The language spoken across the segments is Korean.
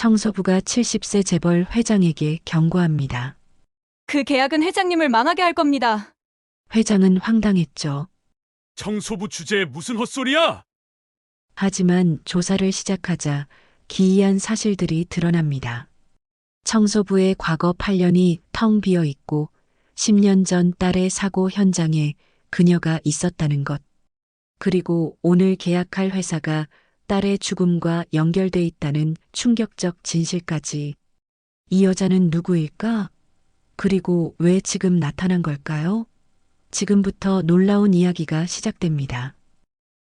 청소부가 70세 재벌 회장에게 경고합니다. 그 계약은 회장님을 망하게 할 겁니다. 회장은 황당했죠. 청소부 주제에 무슨 헛소리야? 하지만 조사를 시작하자 기이한 사실들이 드러납니다. 청소부의 과거 8년이 텅 비어 있고 10년 전 딸의 사고 현장에 그녀가 있었다는 것. 그리고 오늘 계약할 회사가 딸의 죽음과 연결돼 있다는 충격적 진실까지. 이 여자는 누구일까? 그리고 왜 지금 나타난 걸까요? 지금부터 놀라운 이야기가 시작됩니다.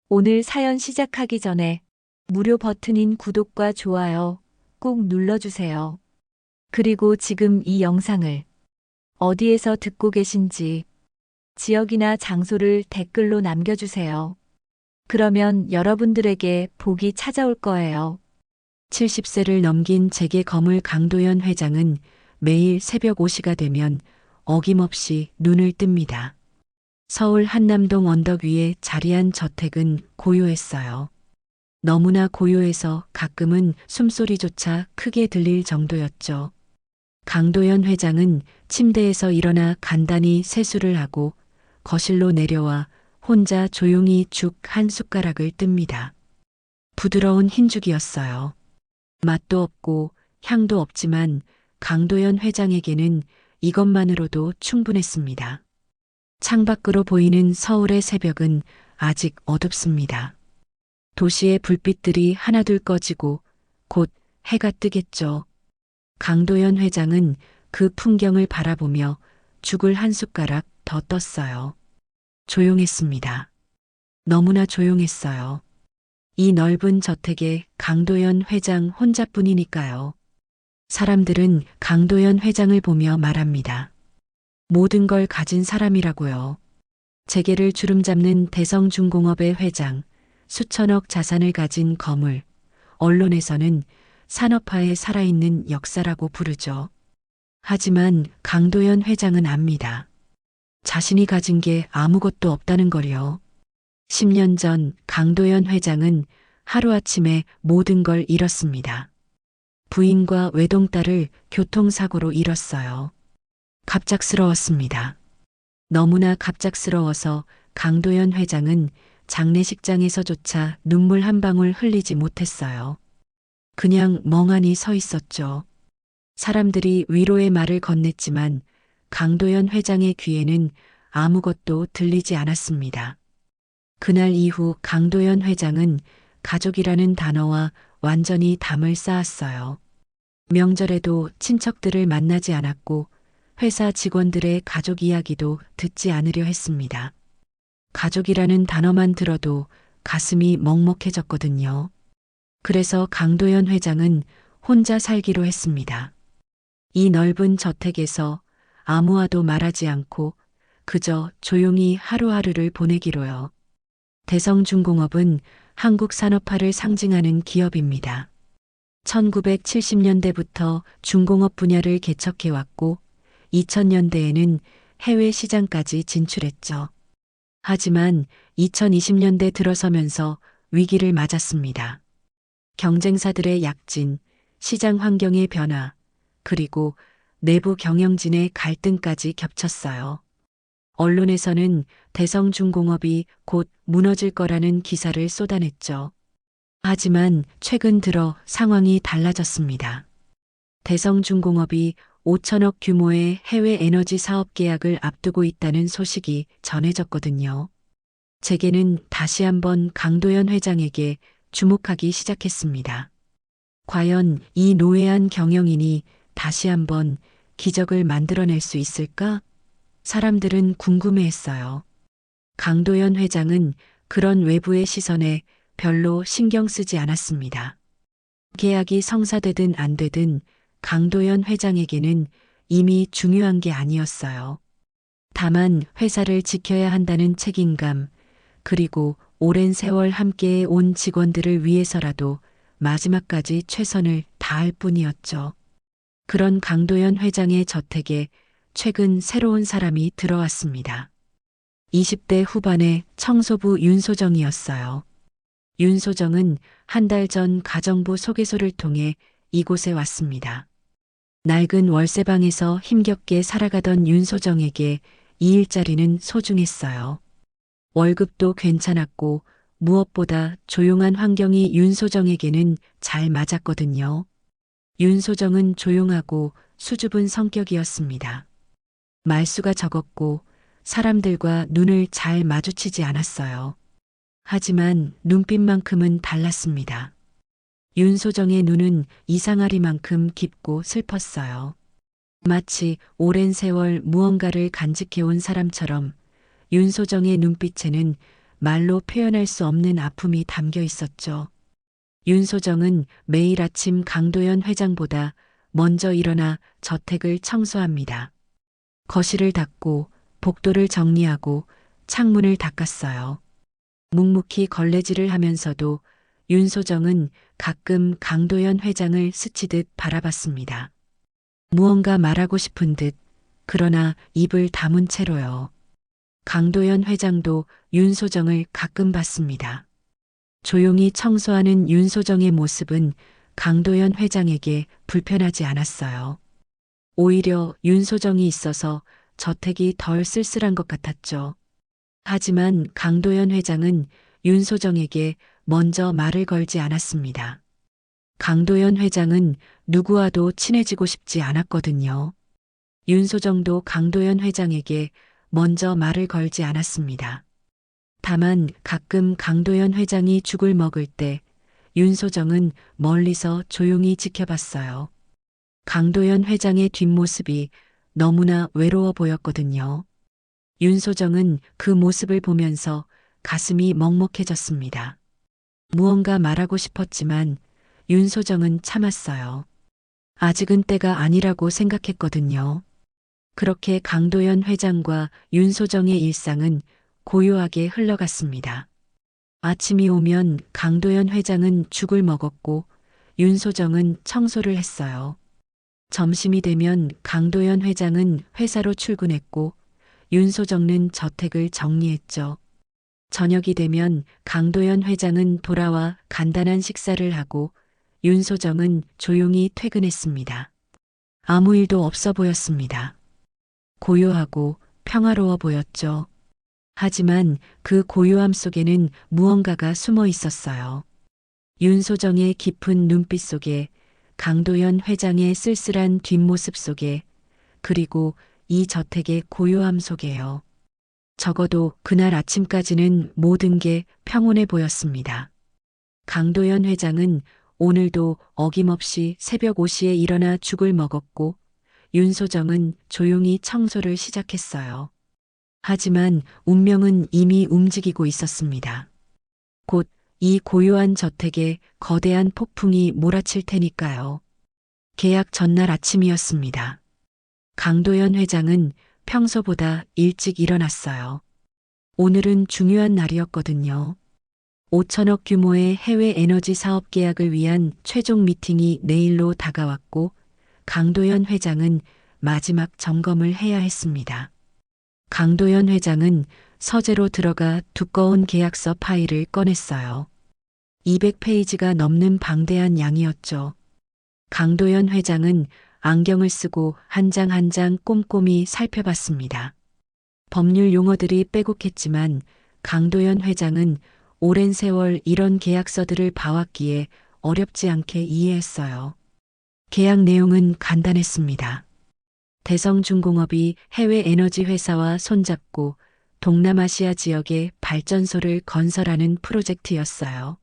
오늘 사연 시작하기 전에 무료 버튼인 구독과 좋아요 꼭 눌러주세요. 그리고 지금 이 영상을 어디에서 듣고 계신지 지역이나 장소를 댓글로 남겨주세요. 그러면 여러분들에게 복이 찾아올 거예요. 70세를 넘긴 재계 거물 강도연 회장은 매일 새벽 5시가 되면 어김없이 눈을 뜹니다. 서울 한남동 언덕 위에 자리한 저택은 고요했어요. 너무나 고요해서 가끔은 숨소리조차 크게 들릴 정도였죠. 강도연 회장은 침대에서 일어나 간단히 세수를 하고 거실로 내려와 혼자 조용히 죽 한 숟가락을 뜹니다. 부드러운 흰죽이었어요. 맛도 없고 향도 없지만 강도연 회장에게는 이것만으로도 충분했습니다. 창밖으로 보이는 서울의 새벽은 아직 어둡습니다. 도시의 불빛들이 하나둘 꺼지고 곧 해가 뜨겠죠. 강도연 회장은 그 풍경을 바라보며 죽을 한 숟가락 더 떴어요. 조용했습니다. 너무나 조용했어요. 이 넓은 저택에 강도연 회장 혼자뿐이니까요. 사람들은 강도연 회장을 보며 말합니다. 모든 걸 가진 사람이라고요. 재계를 주름잡는 대성중공업의 회장, 수천억 자산을 가진 거물, 언론에서는 산업화에 살아있는 역사라고 부르죠. 하지만 강도연 회장은 압니다. 자신이 가진 게 아무것도 없다는 걸요. 10년 전 강도연 회장은 하루아침에 모든 걸 잃었습니다. 부인과 외동딸을 교통사고로 잃었어요. 갑작스러웠습니다. 너무나 갑작스러워서 강도연 회장은 장례식장에서조차 눈물 한 방울 흘리지 못했어요. 그냥 멍하니 서 있었죠. 사람들이 위로의 말을 건넸지만 강도연 회장의 귀에는 아무것도 들리지 않았습니다. 그날 이후 강도연 회장은 가족이라는 단어와 완전히 담을 쌓았어요. 명절에도 친척들을 만나지 않았고 회사 직원들의 가족 이야기도 듣지 않으려 했습니다. 가족이라는 단어만 들어도 가슴이 먹먹해졌거든요. 그래서 강도연 회장은 혼자 살기로 했습니다. 이 넓은 저택에서 아무와도 말하지 않고 그저 조용히 하루하루를 보내기로요. 대성중공업은 한국 산업화를 상징하는 기업입니다. 1970년대부터 중공업 분야를 개척해왔고 2000년대에는 해외 시장까지 진출했죠. 하지만 2020년대 들어서면서 위기를 맞았습니다. 경쟁사들의 약진, 시장 환경의 변화, 그리고 내부 경영진의 갈등까지 겹쳤어요. 언론에서는 대성중공업이 곧 무너질 거라는 기사를 쏟아냈죠. 하지만 최근 들어 상황이 달라졌습니다. 대성중공업이 5천억 규모의 해외 에너지 사업 계약을 앞두고 있다는 소식이 전해졌거든요. 재계는 다시 한번 강도연 회장에게 주목하기 시작했습니다. 과연 이 노회한 경영인이 다시 한번 기적을 만들어낼 수 있을까? 사람들은 궁금해했어요. 강도연 회장은 그런 외부의 시선에 별로 신경 쓰지 않았습니다. 계약이 성사되든 안 되든 강도연 회장에게는 이미 중요한 게 아니었어요. 다만 회사를 지켜야 한다는 책임감, 그리고 오랜 세월 함께 온 직원들을 위해서라도 마지막까지 최선을 다할 뿐이었죠. 그런 강도연 회장의 저택에 최근 새로운 사람이 들어왔습니다. 20대 후반의 청소부 윤소정이었어요. 윤소정은 한 달 전 가정부 소개소를 통해 이곳에 왔습니다. 낡은 월세방에서 힘겹게 살아가던 윤소정에게 이 일자리는 소중했어요. 월급도 괜찮았고 무엇보다 조용한 환경이 윤소정에게는 잘 맞았거든요. 윤소정은 조용하고 수줍은 성격이었습니다. 말수가 적었고 사람들과 눈을 잘 마주치지 않았어요. 하지만 눈빛만큼은 달랐습니다. 윤소정의 눈은 이상하리만큼 깊고 슬펐어요. 마치 오랜 세월 무언가를 간직해온 사람처럼 윤소정의 눈빛에는 말로 표현할 수 없는 아픔이 담겨 있었죠. 윤소정은 매일 아침 강도연 회장보다 먼저 일어나 저택을 청소합니다. 거실을 닦고 복도를 정리하고 창문을 닦았어요. 묵묵히 걸레질을 하면서도 윤소정은 가끔 강도연 회장을 스치듯 바라봤습니다. 무언가 말하고 싶은 듯, 그러나 입을 다문 채로요. 강도연 회장도 윤소정을 가끔 봤습니다. 조용히 청소하는 윤소정의 모습은 강도연 회장에게 불편하지 않았어요. 오히려 윤소정이 있어서 저택이 덜 쓸쓸한 것 같았죠. 하지만 강도연 회장은 윤소정에게 먼저 말을 걸지 않았습니다. 강도연 회장은 누구와도 친해지고 싶지 않았거든요. 윤소정도 강도연 회장에게 먼저 말을 걸지 않았습니다. 다만 가끔 강도연 회장이 죽을 먹을 때 윤소정은 멀리서 조용히 지켜봤어요. 강도연 회장의 뒷모습이 너무나 외로워 보였거든요. 윤소정은 그 모습을 보면서 가슴이 먹먹해졌습니다. 무언가 말하고 싶었지만 윤소정은 참았어요. 아직은 때가 아니라고 생각했거든요. 그렇게 강도연 회장과 윤소정의 일상은 고요하게 흘러갔습니다. 아침이 오면 강도연 회장은 죽을 먹었고 윤소정은 청소를 했어요. 점심이 되면 강도연 회장은 회사로 출근했고 윤소정은 저택을 정리했죠. 저녁이 되면 강도연 회장은 돌아와 간단한 식사를 하고 윤소정은 조용히 퇴근했습니다. 아무 일도 없어 보였습니다. 고요하고 평화로워 보였죠. 하지만 그 고요함 속에는 무언가가 숨어 있었어요. 윤소정의 깊은 눈빛 속에, 강도연 회장의 쓸쓸한 뒷모습 속에, 그리고 이 저택의 고요함 속에요. 적어도 그날 아침까지는 모든 게 평온해 보였습니다. 강도연 회장은 오늘도 어김없이 새벽 5시에 일어나 죽을 먹었고 윤소정은 조용히 청소를 시작했어요. 하지만 운명은 이미 움직이고 있었습니다. 곧 이 고요한 저택에 거대한 폭풍이 몰아칠 테니까요. 계약 전날 아침이었습니다. 강도연 회장은 평소보다 일찍 일어났어요. 오늘은 중요한 날이었거든요. 5천억 규모의 해외 에너지 사업 계약을 위한 최종 미팅이 내일로 다가왔고 강도연 회장은 마지막 점검을 해야 했습니다. 강도연 회장은 서재로 들어가 두꺼운 계약서 파일을 꺼냈어요. 200페이지가 넘는 방대한 양이었죠. 강도연 회장은 안경을 쓰고 한 장 한 장 꼼꼼히 살펴봤습니다. 법률 용어들이 빼곡했지만 강도연 회장은 오랜 세월 이런 계약서들을 봐왔기에 어렵지 않게 이해했어요. 계약 내용은 간단했습니다. 대성중공업이 해외 에너지 회사와 손잡고 동남아시아 지역에 발전소를 건설하는 프로젝트였어요.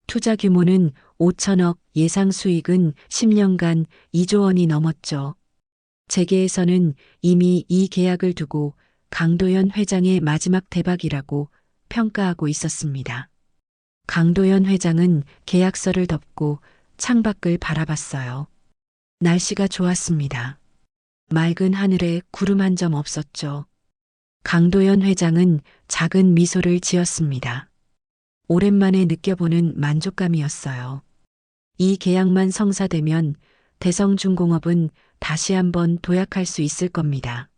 투자 규모는 5천억, 예상 수익은 10년간 2조 원이 넘었죠. 재계에서는 이미 이 계약을 두고 강도연 회장의 마지막 대박이라고 평가하고 있었습니다. 강도연 회장은 계약서를 덮고 창밖을 바라봤어요. 날씨가 좋았습니다. 맑은 하늘에 구름 한 점 없었죠. 강도연 회장은 작은 미소를 지었습니다. 오랜만에 느껴보는 만족감이었어요. 이 계약만 성사되면 대성중공업은 다시 한번 도약할 수 있을 겁니다.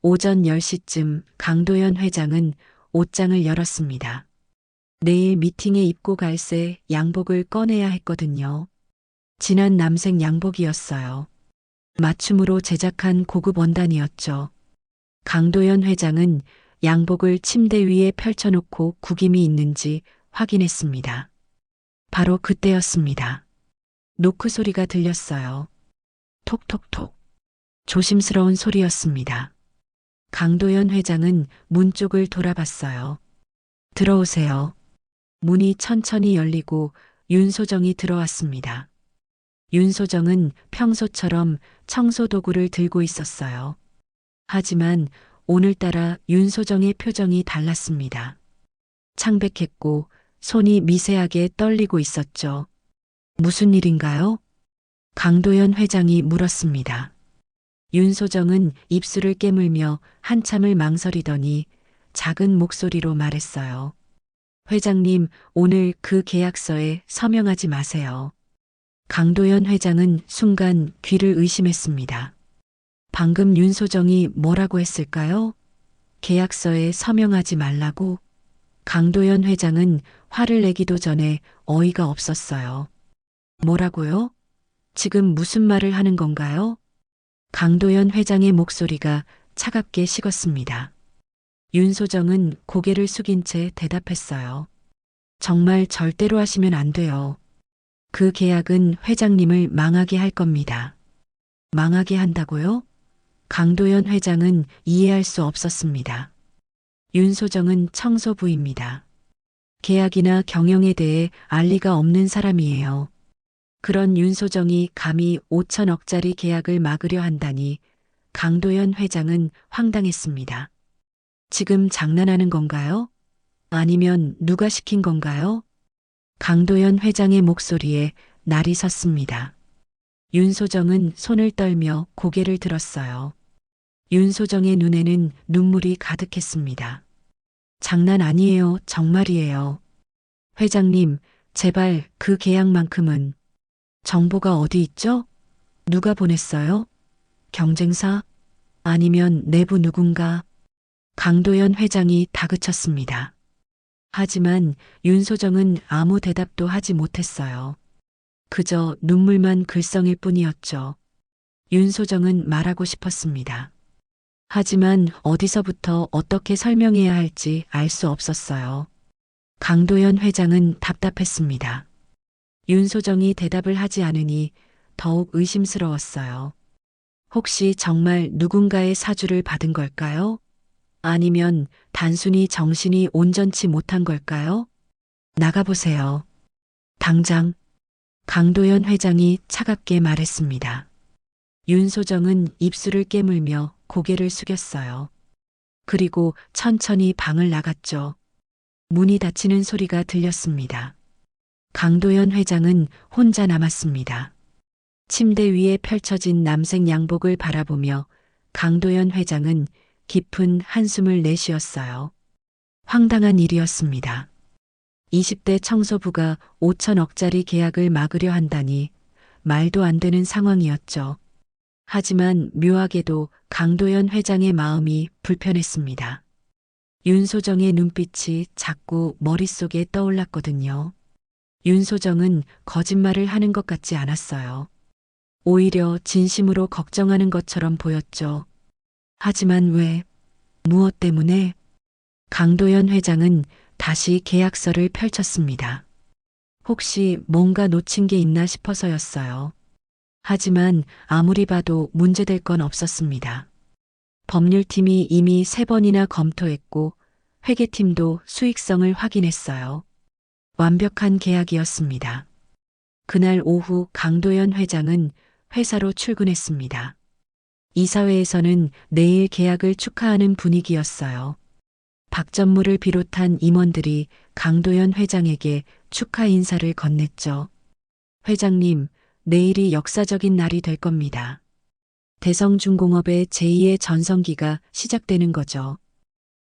오전 10시쯤 강도연 회장은 옷장을 열었습니다. 내일 미팅에 입고 갈새 양복을 꺼내야 했거든요. 진한 남색 양복이었어요. 맞춤으로 제작한 고급 원단이었죠. 강도연 회장은 양복을 침대 위에 펼쳐놓고 구김이 있는지 확인했습니다. 바로 그때였습니다. 노크 소리가 들렸어요. 톡톡톡. 조심스러운 소리였습니다. 강도연 회장은 문 쪽을 돌아봤어요. 들어오세요. 문이 천천히 열리고 윤소정이 들어왔습니다. 윤소정은 평소처럼 청소 도구를 들고 있었어요. 하지만 오늘따라 윤소정의 표정이 달랐습니다. 창백했고 손이 미세하게 떨리고 있었죠. 무슨 일인가요? 강도연 회장이 물었습니다. 윤소정은 입술을 깨물며 한참을 망설이더니 작은 목소리로 말했어요. 회장님, 오늘 그 계약서에 서명하지 마세요. 강도연 회장은 순간 귀를 의심했습니다. 방금 윤소정이 뭐라고 했을까요? 계약서에 서명하지 말라고? 강도연 회장은 화를 내기도 전에 어이가 없었어요. 뭐라고요? 지금 무슨 말을 하는 건가요? 강도연 회장의 목소리가 차갑게 식었습니다. 윤소정은 고개를 숙인 채 대답했어요. 정말 절대로 하시면 안 돼요. 그 계약은 회장님을 망하게 할 겁니다. 망하게 한다고요? 강도연 회장은 이해할 수 없었습니다. 윤소정은 청소부입니다. 계약이나 경영에 대해 알 리가 없는 사람이에요. 그런 윤소정이 감히 5천억짜리 계약을 막으려 한다니 강도연 회장은 황당했습니다. 지금 장난하는 건가요? 아니면 누가 시킨 건가요? 강도연 회장의 목소리에 날이 섰습니다. 윤소정은 손을 떨며 고개를 들었어요. 윤소정의 눈에는 눈물이 가득했습니다. 장난 아니에요. 정말이에요. 회장님, 제발 그 계약만큼은. 정보가 어디 있죠? 누가 보냈어요? 경쟁사? 아니면 내부 누군가? 강도연 회장이 다그쳤습니다. 하지만 윤소정은 아무 대답도 하지 못했어요. 그저 눈물만 글썽일 뿐이었죠. 윤소정은 말하고 싶었습니다. 하지만 어디서부터 어떻게 설명해야 할지 알 수 없었어요. 강도연 회장은 답답했습니다. 윤소정이 대답을 하지 않으니 더욱 의심스러웠어요. 혹시 정말 누군가의 사주를 받은 걸까요? 아니면 단순히 정신이 온전치 못한 걸까요? 나가보세요. 당장. 강도연 회장이 차갑게 말했습니다. 윤소정은 입술을 깨물며 고개를 숙였어요. 그리고 천천히 방을 나갔죠. 문이 닫히는 소리가 들렸습니다. 강도연 회장은 혼자 남았습니다. 침대 위에 펼쳐진 남색 양복을 바라보며 강도연 회장은 깊은 한숨을 내쉬었어요. 황당한 일이었습니다. 20대 청소부가 5천억짜리 계약을 막으려 한다니 말도 안 되는 상황이었죠. 하지만 묘하게도 강도연 회장의 마음이 불편했습니다. 윤소정의 눈빛이 자꾸 머릿속에 떠올랐거든요. 윤소정은 거짓말을 하는 것 같지 않았어요. 오히려 진심으로 걱정하는 것처럼 보였죠. 하지만 왜? 무엇 때문에? 강도연 회장은 다시 계약서를 펼쳤습니다. 혹시 뭔가 놓친 게 있나 싶어서였어요. 하지만 아무리 봐도 문제될 건 없었습니다. 법률팀이 이미 3번이나 검토했고 회계팀도 수익성을 확인했어요. 완벽한 계약이었습니다. 그날 오후 강도연 회장은 회사로 출근했습니다. 이사회에서는 내일 계약을 축하하는 분위기였어요. 박전무를 비롯한 임원들이 강도연 회장에게 축하 인사를 건넸죠. 회장님, 내일이 역사적인 날이 될 겁니다. 대성중공업의 제2의 전성기가 시작되는 거죠.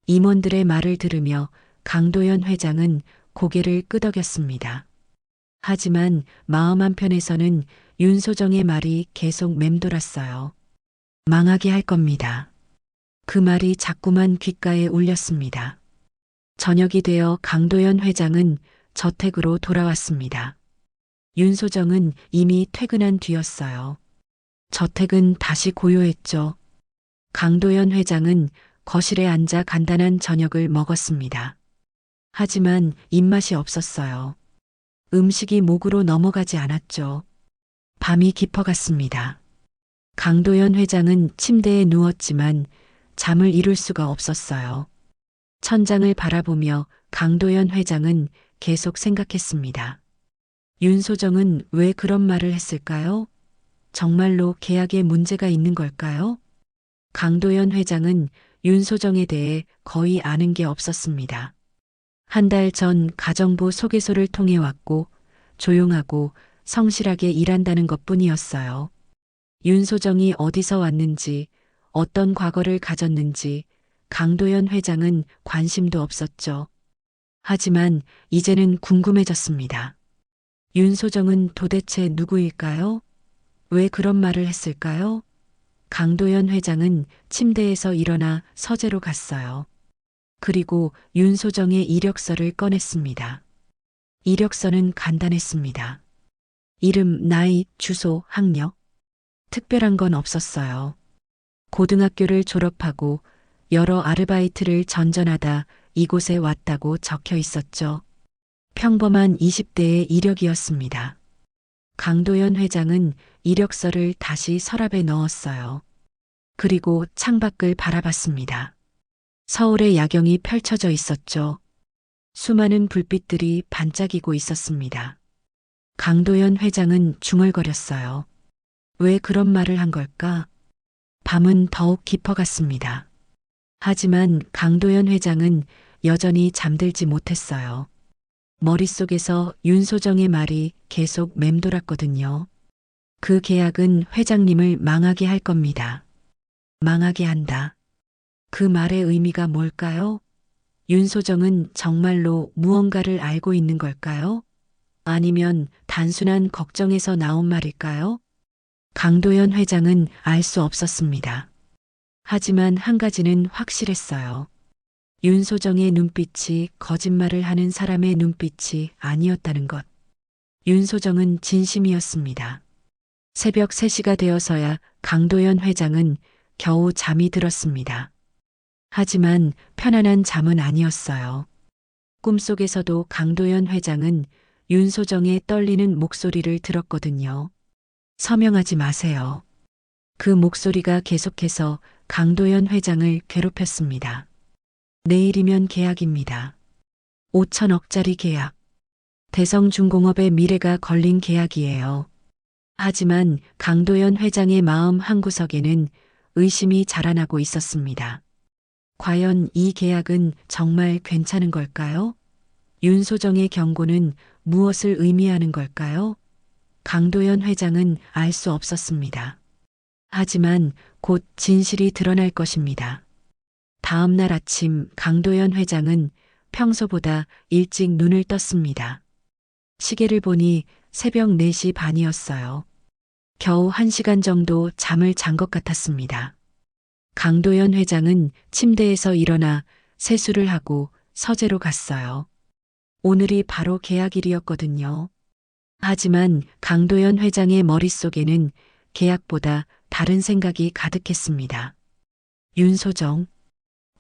임원들의 말을 들으며 강도연 회장은 고개를 끄덕였습니다. 하지만 마음 한편에서는 윤소정의 말이 계속 맴돌았어요. 망하게 할 겁니다. 그 말이 자꾸만 귓가에 울렸습니다. 저녁이 되어 강도연 회장은 저택으로 돌아왔습니다. 윤소정은 이미 퇴근한 뒤였어요. 저택은 다시 고요했죠. 강도연 회장은 거실에 앉아 간단한 저녁을 먹었습니다. 하지만 입맛이 없었어요. 음식이 목으로 넘어가지 않았죠. 밤이 깊어갔습니다. 강도연 회장은 침대에 누웠지만 잠을 이룰 수가 없었어요. 천장을 바라보며 강도연 회장은 계속 생각했습니다. 윤소정은 왜 그런 말을 했을까요? 정말로 계약에 문제가 있는 걸까요? 강도연 회장은 윤소정에 대해 거의 아는 게 없었습니다. 한 달 전 가정부 소개소를 통해 왔고 조용하고 성실하게 일한다는 것뿐이었어요. 윤소정이 어디서 왔는지, 어떤 과거를 가졌는지 강도연 회장은 관심도 없었죠. 하지만 이제는 궁금해졌습니다. 윤소정은 도대체 누구일까요? 왜 그런 말을 했을까요? 강도연 회장은 침대에서 일어나 서재로 갔어요. 그리고 윤소정의 이력서를 꺼냈습니다. 이력서는 간단했습니다. 이름, 나이, 주소, 학력. 특별한 건 없었어요. 고등학교를 졸업하고 여러 아르바이트를 전전하다 이곳에 왔다고 적혀 있었죠. 평범한 20대의 이력이었습니다. 강도연 회장은 이력서를 다시 서랍에 넣었어요. 그리고 창밖을 바라봤습니다. 서울의 야경이 펼쳐져 있었죠. 수많은 불빛들이 반짝이고 있었습니다. 강도연 회장은 중얼거렸어요. 왜 그런 말을 한 걸까? 밤은 더욱 깊어갔습니다. 하지만 강도연 회장은 여전히 잠들지 못했어요. 머릿속에서 윤소정의 말이 계속 맴돌았거든요. 그 계약은 회장님을 망하게 할 겁니다. 망하게 한다. 그 말의 의미가 뭘까요? 윤소정은 정말로 무언가를 알고 있는 걸까요? 아니면 단순한 걱정에서 나온 말일까요? 강도연 회장은 알 수 없었습니다. 하지만 한 가지는 확실했어요. 윤소정의 눈빛이 거짓말을 하는 사람의 눈빛이 아니었다는 것. 윤소정은 진심이었습니다. 새벽 3시가 되어서야 강도연 회장은 겨우 잠이 들었습니다. 하지만 편안한 잠은 아니었어요. 꿈속에서도 강도연 회장은 윤소정의 떨리는 목소리를 들었거든요. 서명하지 마세요. 그 목소리가 계속해서 강도연 회장을 괴롭혔습니다. 내일이면 계약입니다. 5천억짜리 계약. 대성중공업의 미래가 걸린 계약이에요. 하지만 강도연 회장의 마음 한구석에는 의심이 자라나고 있었습니다. 과연 이 계약은 정말 괜찮은 걸까요? 윤소정의 경고는 무엇을 의미하는 걸까요? 강도연 회장은 알 수 없었습니다. 하지만 곧 진실이 드러날 것입니다. 다음 날 아침 강도연 회장은 평소보다 일찍 눈을 떴습니다. 시계를 보니 새벽 4시 반이었어요. 겨우 1시간 정도 잠을 잔 것 같았습니다. 강도연 회장은 침대에서 일어나 세수를 하고 서재로 갔어요. 오늘이 바로 계약일이었거든요. 하지만 강도연 회장의 머릿속에는 계약보다 다른 생각이 가득했습니다. 윤소정.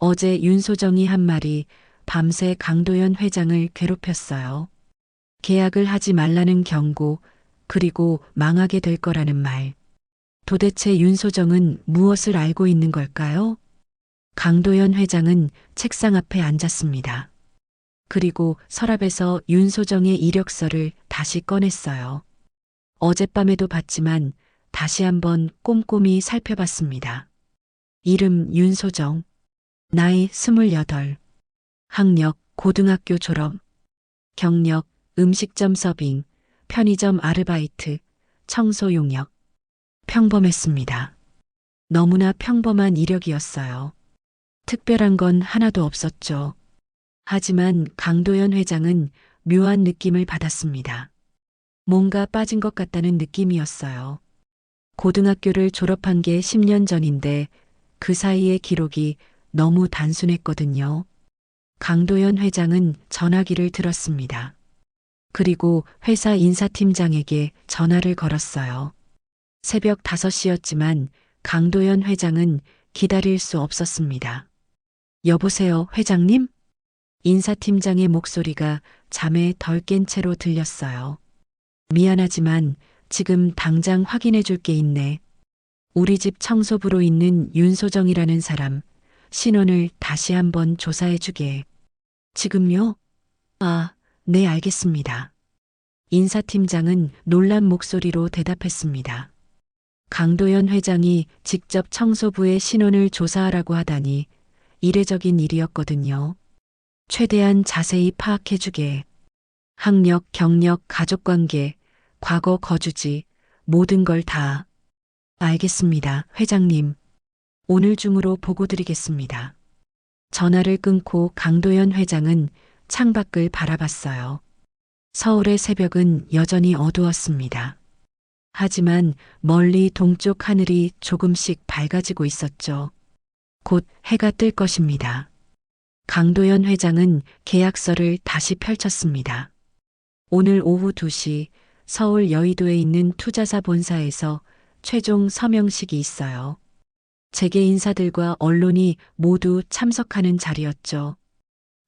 어제 윤소정이 한 말이 밤새 강도연 회장을 괴롭혔어요. 계약을 하지 말라는 경고, 그리고 망하게 될 거라는 말. 도대체 윤소정은 무엇을 알고 있는 걸까요? 강도연 회장은 책상 앞에 앉았습니다. 그리고 서랍에서 윤소정의 이력서를 다시 꺼냈어요. 어젯밤에도 봤지만 다시 한번 꼼꼼히 살펴봤습니다. 이름 윤소정, 나이 28, 학력 고등학교 졸업, 경력 음식점 서빙, 편의점 아르바이트, 청소 용역. 평범했습니다. 너무나 평범한 이력이었어요. 특별한 건 하나도 없었죠. 하지만 강도연 회장은 묘한 느낌을 받았습니다. 뭔가 빠진 것 같다는 느낌이었어요. 고등학교를 졸업한 게 10년 전인데 그 사이의 기록이 너무 단순했거든요. 강도연 회장은 전화기를 들었습니다. 그리고 회사 인사팀장에게 전화를 걸었어요. 새벽 5시였지만 강도연 회장은 기다릴 수 없었습니다. 여보세요, 회장님? 인사팀장의 목소리가 잠에 덜 깬 채로 들렸어요. 미안하지만 지금 당장 확인해 줄 게 있네. 우리 집 청소부로 있는 윤소정이라는 사람 신원을 다시 한번 조사해 주게. 지금요? 아, 네, 알겠습니다. 인사팀장은 놀란 목소리로 대답했습니다. 강도연 회장이 직접 청소부의 신원을 조사하라고 하다니 이례적인 일이었거든요. 최대한 자세히 파악해 주게. 학력, 경력, 가족관계, 과거 거주지, 모든 걸 다. 알겠습니다, 회장님. 오늘 중으로 보고 드리겠습니다. 전화를 끊고 강도연 회장은 창밖을 바라봤어요. 서울의 새벽은 여전히 어두웠습니다. 하지만 멀리 동쪽 하늘이 조금씩 밝아지고 있었죠. 곧 해가 뜰 것입니다. 강도연 회장은 계약서를 다시 펼쳤습니다. 오늘 오후 2시 서울 여의도에 있는 투자사 본사에서 최종 서명식이 있어요. 재계 인사들과 언론이 모두 참석하는 자리였죠.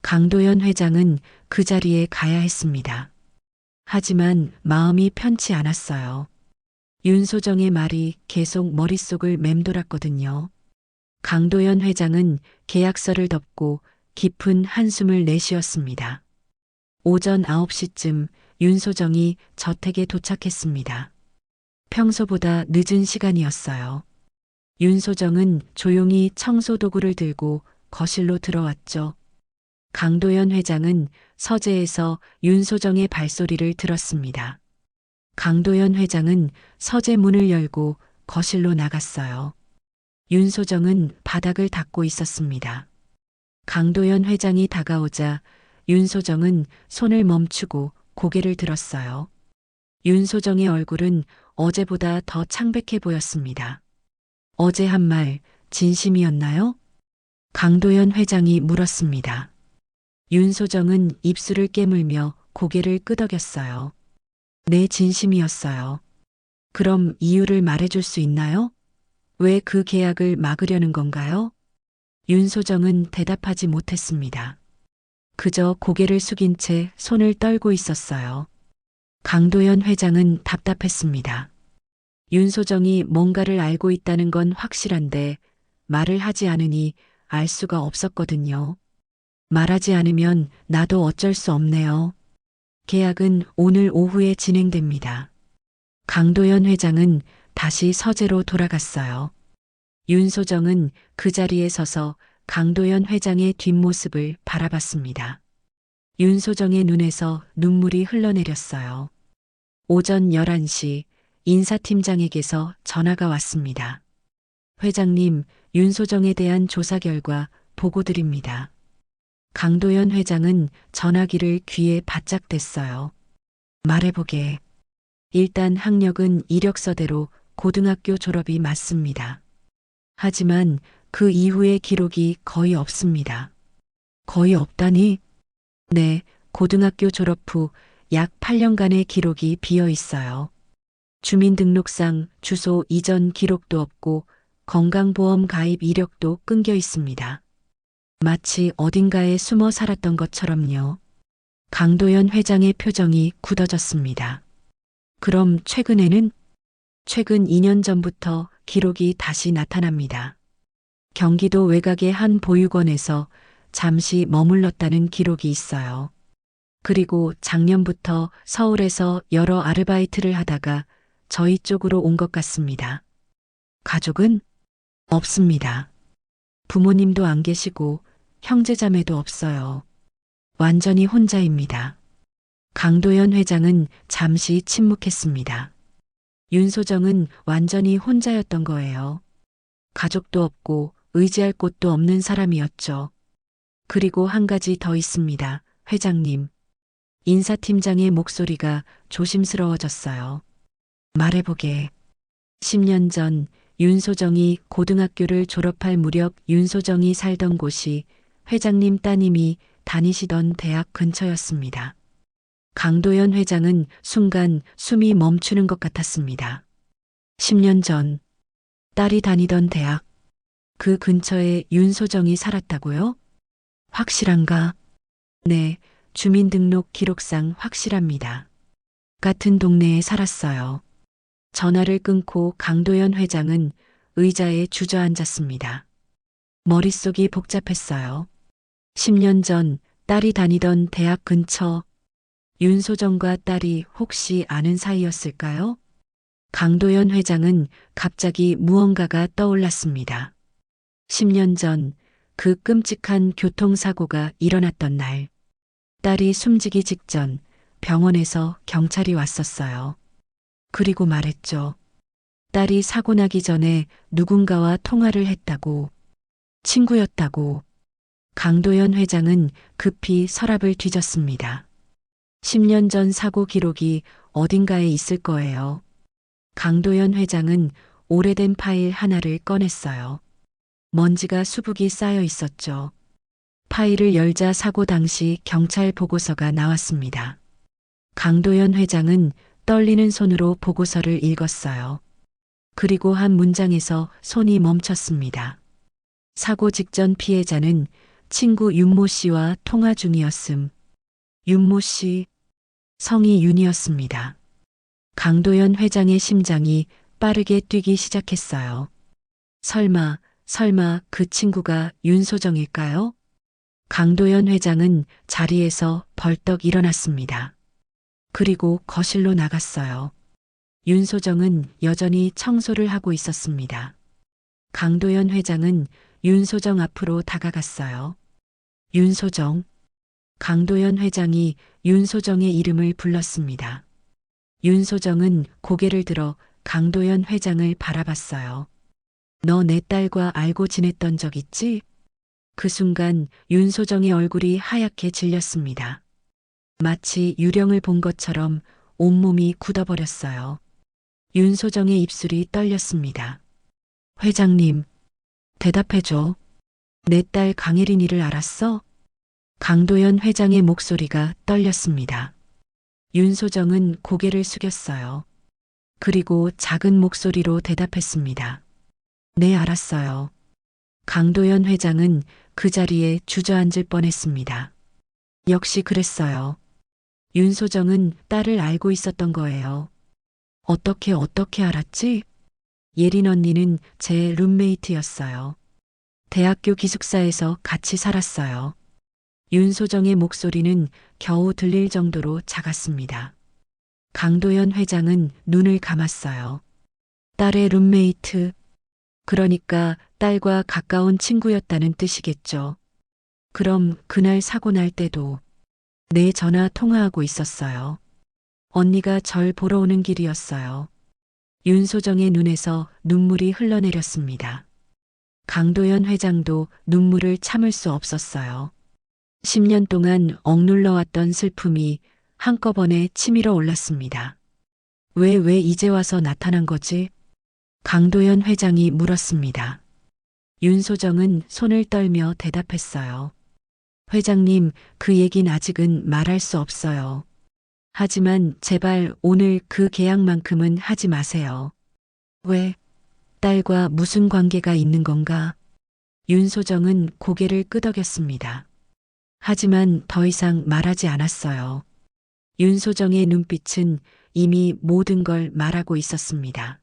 강도연 회장은 그 자리에 가야 했습니다. 하지만 마음이 편치 않았어요. 윤소정의 말이 계속 머릿속을 맴돌았거든요. 강도연 회장은 계약서를 덮고 깊은 한숨을 내쉬었습니다. 오전 9시쯤 윤소정이 저택에 도착했습니다. 평소보다 늦은 시간이었어요. 윤소정은 조용히 청소 도구를 들고 거실로 들어왔죠. 강도연 회장은 서재에서 윤소정의 발소리를 들었습니다. 강도연 회장은 서재 문을 열고 거실로 나갔어요. 윤소정은 바닥을 닦고 있었습니다. 강도연 회장이 다가오자 윤소정은 손을 멈추고 고개를 들었어요. 윤소정의 얼굴은 어제보다 더 창백해 보였습니다. 어제 한 말 진심이었나요? 강도연 회장이 물었습니다. 윤소정은 입술을 깨물며 고개를 끄덕였어요. 네, 진심이었어요. 그럼 이유를 말해줄 수 있나요? 왜 그 계약을 막으려는 건가요? 윤소정은 대답하지 못했습니다. 그저 고개를 숙인 채 손을 떨고 있었어요. 강도연 회장은 답답했습니다. 윤소정이 뭔가를 알고 있다는 건 확실한데 말을 하지 않으니 알 수가 없었거든요. 말하지 않으면 나도 어쩔 수 없네요. 계약은 오늘 오후에 진행됩니다. 강도연 회장은 다시 서재로 돌아갔어요. 윤소정은 그 자리에 서서 강도연 회장의 뒷모습을 바라봤습니다. 윤소정의 눈에서 눈물이 흘러내렸어요. 오전 11시 인사팀장에게서 전화가 왔습니다. 회장님, 윤소정에 대한 조사 결과 보고 드립니다. 강도연 회장은 전화기를 귀에 바짝 댔어요. 말해보게. 일단 학력은 이력서대로 고등학교 졸업이 맞습니다. 하지만 그 이후의 기록이 거의 없습니다. 거의 없다니? 네, 고등학교 졸업 후 약 8년간의 기록이 비어 있어요. 주민등록상 주소 이전 기록도 없고 건강보험 가입 이력도 끊겨 있습니다. 마치 어딘가에 숨어 살았던 것처럼요. 강도연 회장의 표정이 굳어졌습니다. 그럼 최근에는? 최근 2년 전부터 기록이 다시 나타납니다. 경기도 외곽의 한 보육원에서 잠시 머물렀다는 기록이 있어요. 그리고 작년부터 서울에서 여러 아르바이트를 하다가 저희 쪽으로 온 것 같습니다. 가족은? 없습니다. 부모님도 안 계시고 형제자매도 없어요. 완전히 혼자입니다. 강도연 회장은 잠시 침묵했습니다. 윤소정은 완전히 혼자였던 거예요. 가족도 없고 의지할 곳도 없는 사람이었죠. 그리고 한 가지 더 있습니다, 회장님. 인사팀장의 목소리가 조심스러워졌어요. 말해보게. 10년 전 윤소정이 고등학교를 졸업할 무렵 윤소정이 살던 곳이 회장님 따님이 다니시던 대학 근처였습니다. 강도연 회장은 순간 숨이 멈추는 것 같았습니다. 10년 전 딸이 다니던 대학, 그 근처에 윤소정이 살았다고요? 확실한가? 네, 주민등록 기록상 확실합니다. 같은 동네에 살았어요. 전화를 끊고 강도연 회장은 의자에 주저앉았습니다. 머릿속이 복잡했어요. 10년 전 딸이 다니던 대학 근처, 윤소정과 딸이 혹시 아는 사이였을까요? 강도연 회장은 갑자기 무언가가 떠올랐습니다. 10년 전 그 끔찍한 교통사고가 일어났던 날, 딸이 숨지기 직전 병원에서 경찰이 왔었어요. 그리고 말했죠. 딸이 사고 나기 전에 누군가와 통화를 했다고, 친구였다고. 강도연 회장은 급히 서랍을 뒤졌습니다. 10년 전 사고 기록이 어딘가에 있을 거예요. 강도연 회장은 오래된 파일 하나를 꺼냈어요. 먼지가 수북이 쌓여 있었죠. 파일을 열자 사고 당시 경찰 보고서가 나왔습니다. 강도연 회장은 떨리는 손으로 보고서를 읽었어요. 그리고 한 문장에서 손이 멈췄습니다. 사고 직전 피해자는 친구 윤모 씨와 통화 중이었음. 윤모 씨, 성이 윤이었습니다. 강도연 회장의 심장이 빠르게 뛰기 시작했어요. 설마 그 친구가 윤소정일까요? 강도연 회장은 자리에서 벌떡 일어났습니다. 그리고 거실로 나갔어요. 윤소정은 여전히 청소를 하고 있었습니다. 강도연 회장은 윤소정 앞으로 다가갔어요. 윤소정. 강도연 회장이 윤소정의 이름을 불렀습니다. 윤소정은 고개를 들어 강도연 회장을 바라봤어요. 너 내 딸과 알고 지냈던 적 있지? 그 순간 윤소정의 얼굴이 하얗게 질렸습니다. 마치 유령을 본 것처럼 온몸이 굳어버렸어요. 윤소정의 입술이 떨렸습니다. 회장님, 대답해줘. 내 딸 강혜린이를 알았어? 강도연 회장의 목소리가 떨렸습니다. 윤소정은 고개를 숙였어요. 그리고 작은 목소리로 대답했습니다. 네, 알았어요. 강도연 회장은 그 자리에 주저앉을 뻔했습니다. 역시 그랬어요. 윤소정은 딸을 알고 있었던 거예요. 어떻게 알았지? 예린 언니는 제 룸메이트였어요. 대학교 기숙사에서 같이 살았어요. 윤소정의 목소리는 겨우 들릴 정도로 작았습니다. 강도연 회장은 눈을 감았어요. 딸의 룸메이트. 그러니까 딸과 가까운 친구였다는 뜻이겠죠. 그럼 그날 사고 날 때도 내 전화 통화하고 있었어요. 언니가 절 보러 오는 길이었어요. 윤소정의 눈에서 눈물이 흘러내렸습니다. 강도연 회장도 눈물을 참을 수 없었어요. 10년 동안 억눌러왔던 슬픔이 한꺼번에 치밀어 올랐습니다. 왜 이제 와서 나타난 거지? 강도연 회장이 물었습니다. 윤소정은 손을 떨며 대답했어요. 회장님, 그 얘긴 아직은 말할 수 없어요. 하지만 제발 오늘 그 계약만큼은 하지 마세요. 왜? 딸과 무슨 관계가 있는 건가? 윤소정은 고개를 끄덕였습니다. 하지만 더 이상 말하지 않았어요. 윤소정의 눈빛은 이미 모든 걸 말하고 있었습니다.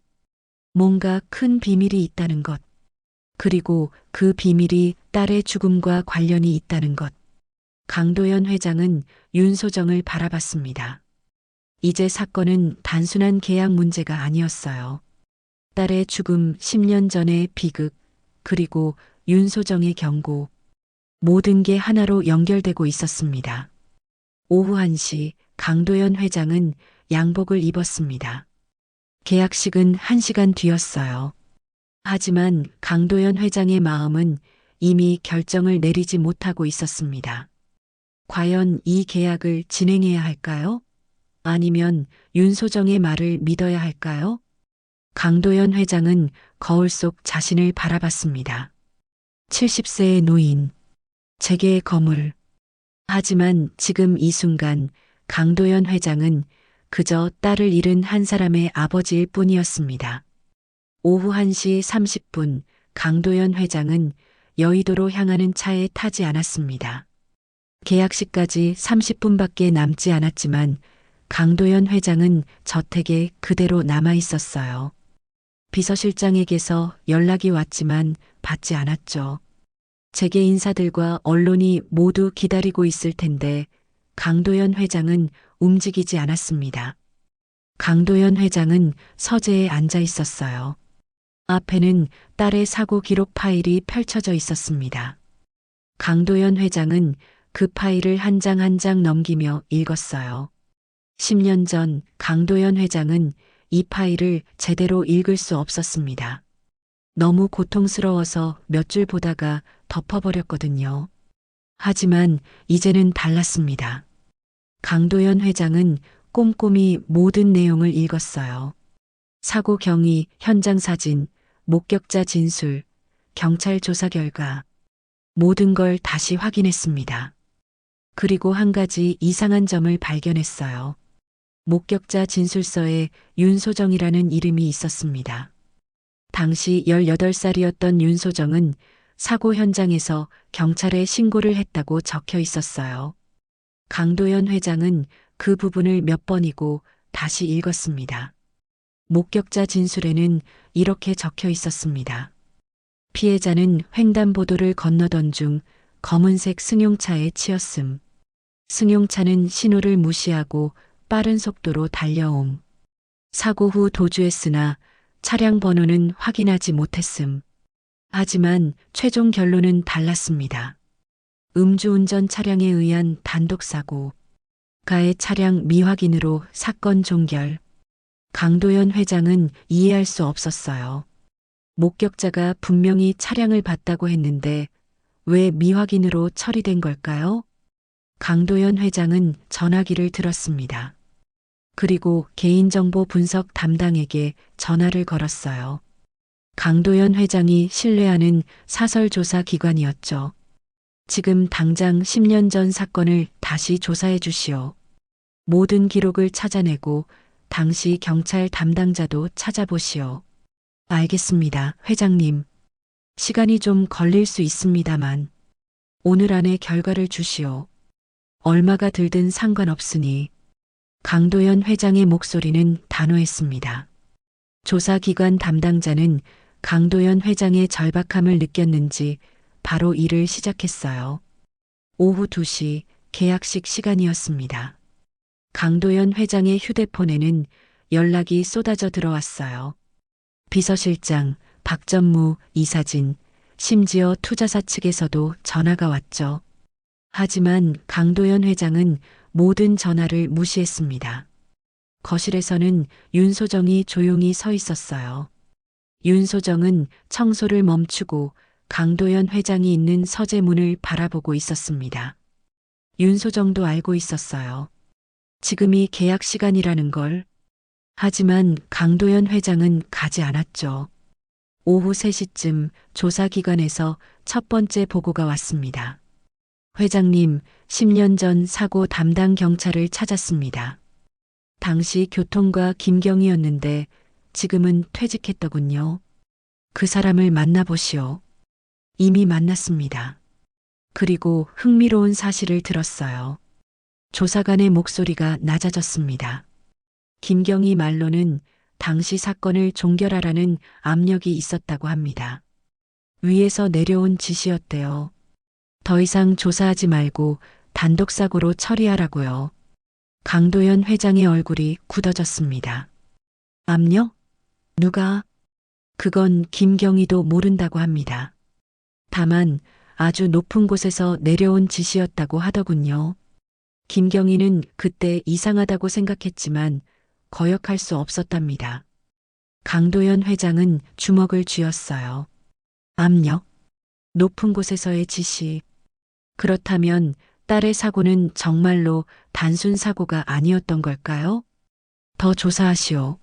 뭔가 큰 비밀이 있다는 것. 그리고 그 비밀이 딸의 죽음과 관련이 있다는 것. 강도연 회장은 윤소정을 바라봤습니다. 이제 사건은 단순한 계약 문제가 아니었어요. 딸의 죽음 10년 전의 비극, 그리고 윤소정의 경고. 모든 게 하나로 연결되고 있었습니다. 오후 1시 강도연 회장은 양복을 입었습니다. 계약식은 1시간 뒤였어요. 하지만 강도연 회장의 마음은 이미 결정을 내리지 못하고 있었습니다. 과연 이 계약을 진행해야 할까요? 아니면 윤소정의 말을 믿어야 할까요? 강도연 회장은 거울 속 자신을 바라봤습니다. 70세의 노인, 재계의 거물. 하지만 지금 이 순간 강도연 회장은 그저 딸을 잃은 한 사람의 아버지일 뿐이었습니다. 오후 1시 30분 강도연 회장은 여의도로 향하는 차에 타지 않았습니다. 계약식까지 30분밖에 남지 않았지만 강도연 회장은 저택에 그대로 남아 있었어요. 비서실장에게서 연락이 왔지만 받지 않았죠. 재계 인사들과 언론이 모두 기다리고 있을 텐데 강도연 회장은 움직이지 않았습니다. 강도연 회장은 서재에 앉아 있었어요. 앞에는 딸의 사고 기록 파일이 펼쳐져 있었습니다. 강도연 회장은 그 파일을 한 장 한 장 넘기며 읽었어요. 10년 전 강도연 회장은 이 파일을 제대로 읽을 수 없었습니다. 너무 고통스러워서 몇 줄 보다가 덮어버렸거든요. 하지만 이제는 달랐습니다. 강도연 회장은 꼼꼼히 모든 내용을 읽었어요. 사고 경위, 현장 사진, 목격자 진술, 경찰 조사 결과, 모든 걸 다시 확인했습니다. 그리고 한 가지 이상한 점을 발견했어요. 목격자 진술서에 윤소정이라는 이름이 있었습니다. 당시 18살이었던 윤소정은 사고 현장에서 경찰에 신고를 했다고 적혀 있었어요. 강도연 회장은 그 부분을 몇 번이고 다시 읽었습니다. 목격자 진술에는 이렇게 적혀 있었습니다. 피해자는 횡단보도를 건너던 중 검은색 승용차에 치였음. 승용차는 신호를 무시하고 빠른 속도로 달려옴. 사고 후 도주했으나 차량 번호는 확인하지 못했음. 하지만 최종 결론은 달랐습니다. 음주운전 차량에 의한 단독사고. 가해 차량 미확인으로 사건 종결. 강도연 회장은 이해할 수 없었어요. 목격자가 분명히 차량을 봤다고 했는데 왜 미확인으로 처리된 걸까요? 강도연 회장은 전화기를 들었습니다. 그리고 개인정보 분석 담당에게 전화를 걸었어요. 강도연 회장이 신뢰하는 사설조사 기관이었죠. 지금 당장 10년 전 사건을 다시 조사해 주시오. 모든 기록을 찾아내고 당시 경찰 담당자도 찾아보시오. 알겠습니다, 회장님. 시간이 좀 걸릴 수 있습니다만 오늘 안에 결과를 주시오. 얼마가 들든 상관없으니. 강도연 회장의 목소리는 단호했습니다. 조사기관 담당자는 강도연 회장의 절박함을 느꼈는지 바로 일을 시작했어요. 오후 2시 계약식 시간이었습니다. 강도연 회장의 휴대폰에는 연락이 쏟아져 들어왔어요. 비서실장, 박전무, 이사진, 심지어 투자사 측에서도 전화가 왔죠. 하지만 강도연 회장은 모든 전화를 무시했습니다. 거실에서는 윤소정이 조용히 서 있었어요. 윤소정은 청소를 멈추고 강도연 회장이 있는 서재 문을 바라보고 있었습니다. 윤소정도 알고 있었어요. 지금이 계약 시간이라는 걸. 하지만 강도연 회장은 가지 않았죠. 오후 3시쯤 조사기관에서 첫 번째 보고가 왔습니다. 회장님, 10년 전 사고 담당 경찰을 찾았습니다. 당시 교통과 김경이었는데 지금은 퇴직했더군요. 그 사람을 만나보시오. 이미 만났습니다. 그리고 흥미로운 사실을 들었어요. 조사관의 목소리가 낮아졌습니다. 김경희 말로는 당시 사건을 종결하라는 압력이 있었다고 합니다. 위에서 내려온 지시였대요. 더 이상 조사하지 말고 단독사고로 처리하라고요. 강도연 회장의 얼굴이 굳어졌습니다. 압력? 누가? 그건 김경희도 모른다고 합니다. 다만 아주 높은 곳에서 내려온 지시였다고 하더군요. 김경희는 그때 이상하다고 생각했지만 거역할 수 없었답니다. 강도연 회장은 주먹을 쥐었어요. 압력? 높은 곳에서의 지시. 그렇다면 딸의 사고는 정말로 단순 사고가 아니었던 걸까요? 더 조사하시오.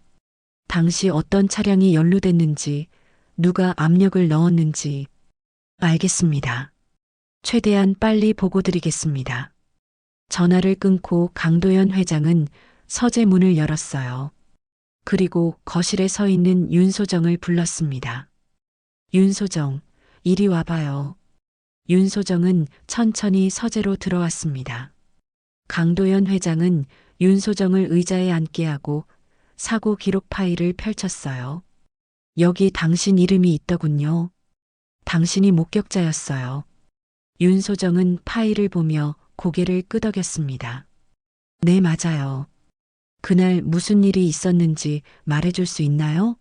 당시 어떤 차량이 연루됐는지, 누가 압력을 넣었는지. 알겠습니다. 최대한 빨리 보고 드리겠습니다. 전화를 끊고 강도연 회장은 서재 문을 열었어요. 그리고 거실에 서 있는 윤소정을 불렀습니다. 윤소정, 이리 와봐요. 윤소정은 천천히 서재로 들어왔습니다. 강도연 회장은 윤소정을 의자에 앉게 하고 사고 기록 파일을 펼쳤어요. 여기 당신 이름이 있더군요. 당신이 목격자였어요. 윤소정은 파일을 보며 고개를 끄덕였습니다. 네, 맞아요. 그날 무슨 일이 있었는지 말해줄 수 있나요?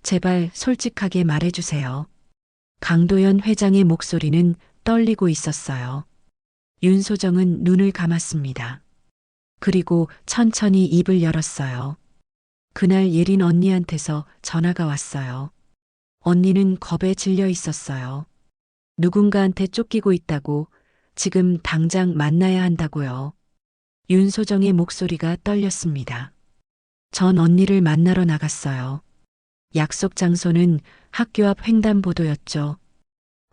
제발 솔직하게 말해주세요. 강도연 회장의 목소리는 떨리고 있었어요. 윤소정은 눈을 감았습니다. 그리고 천천히 입을 열었어요. 그날 예린 언니한테서 전화가 왔어요. 언니는 겁에 질려 있었어요. 누군가한테 쫓기고 있다고, 지금 당장 만나야 한다고요. 윤소정의 목소리가 떨렸습니다. 전 언니를 만나러 나갔어요. 약속 장소는 학교 앞 횡단보도였죠.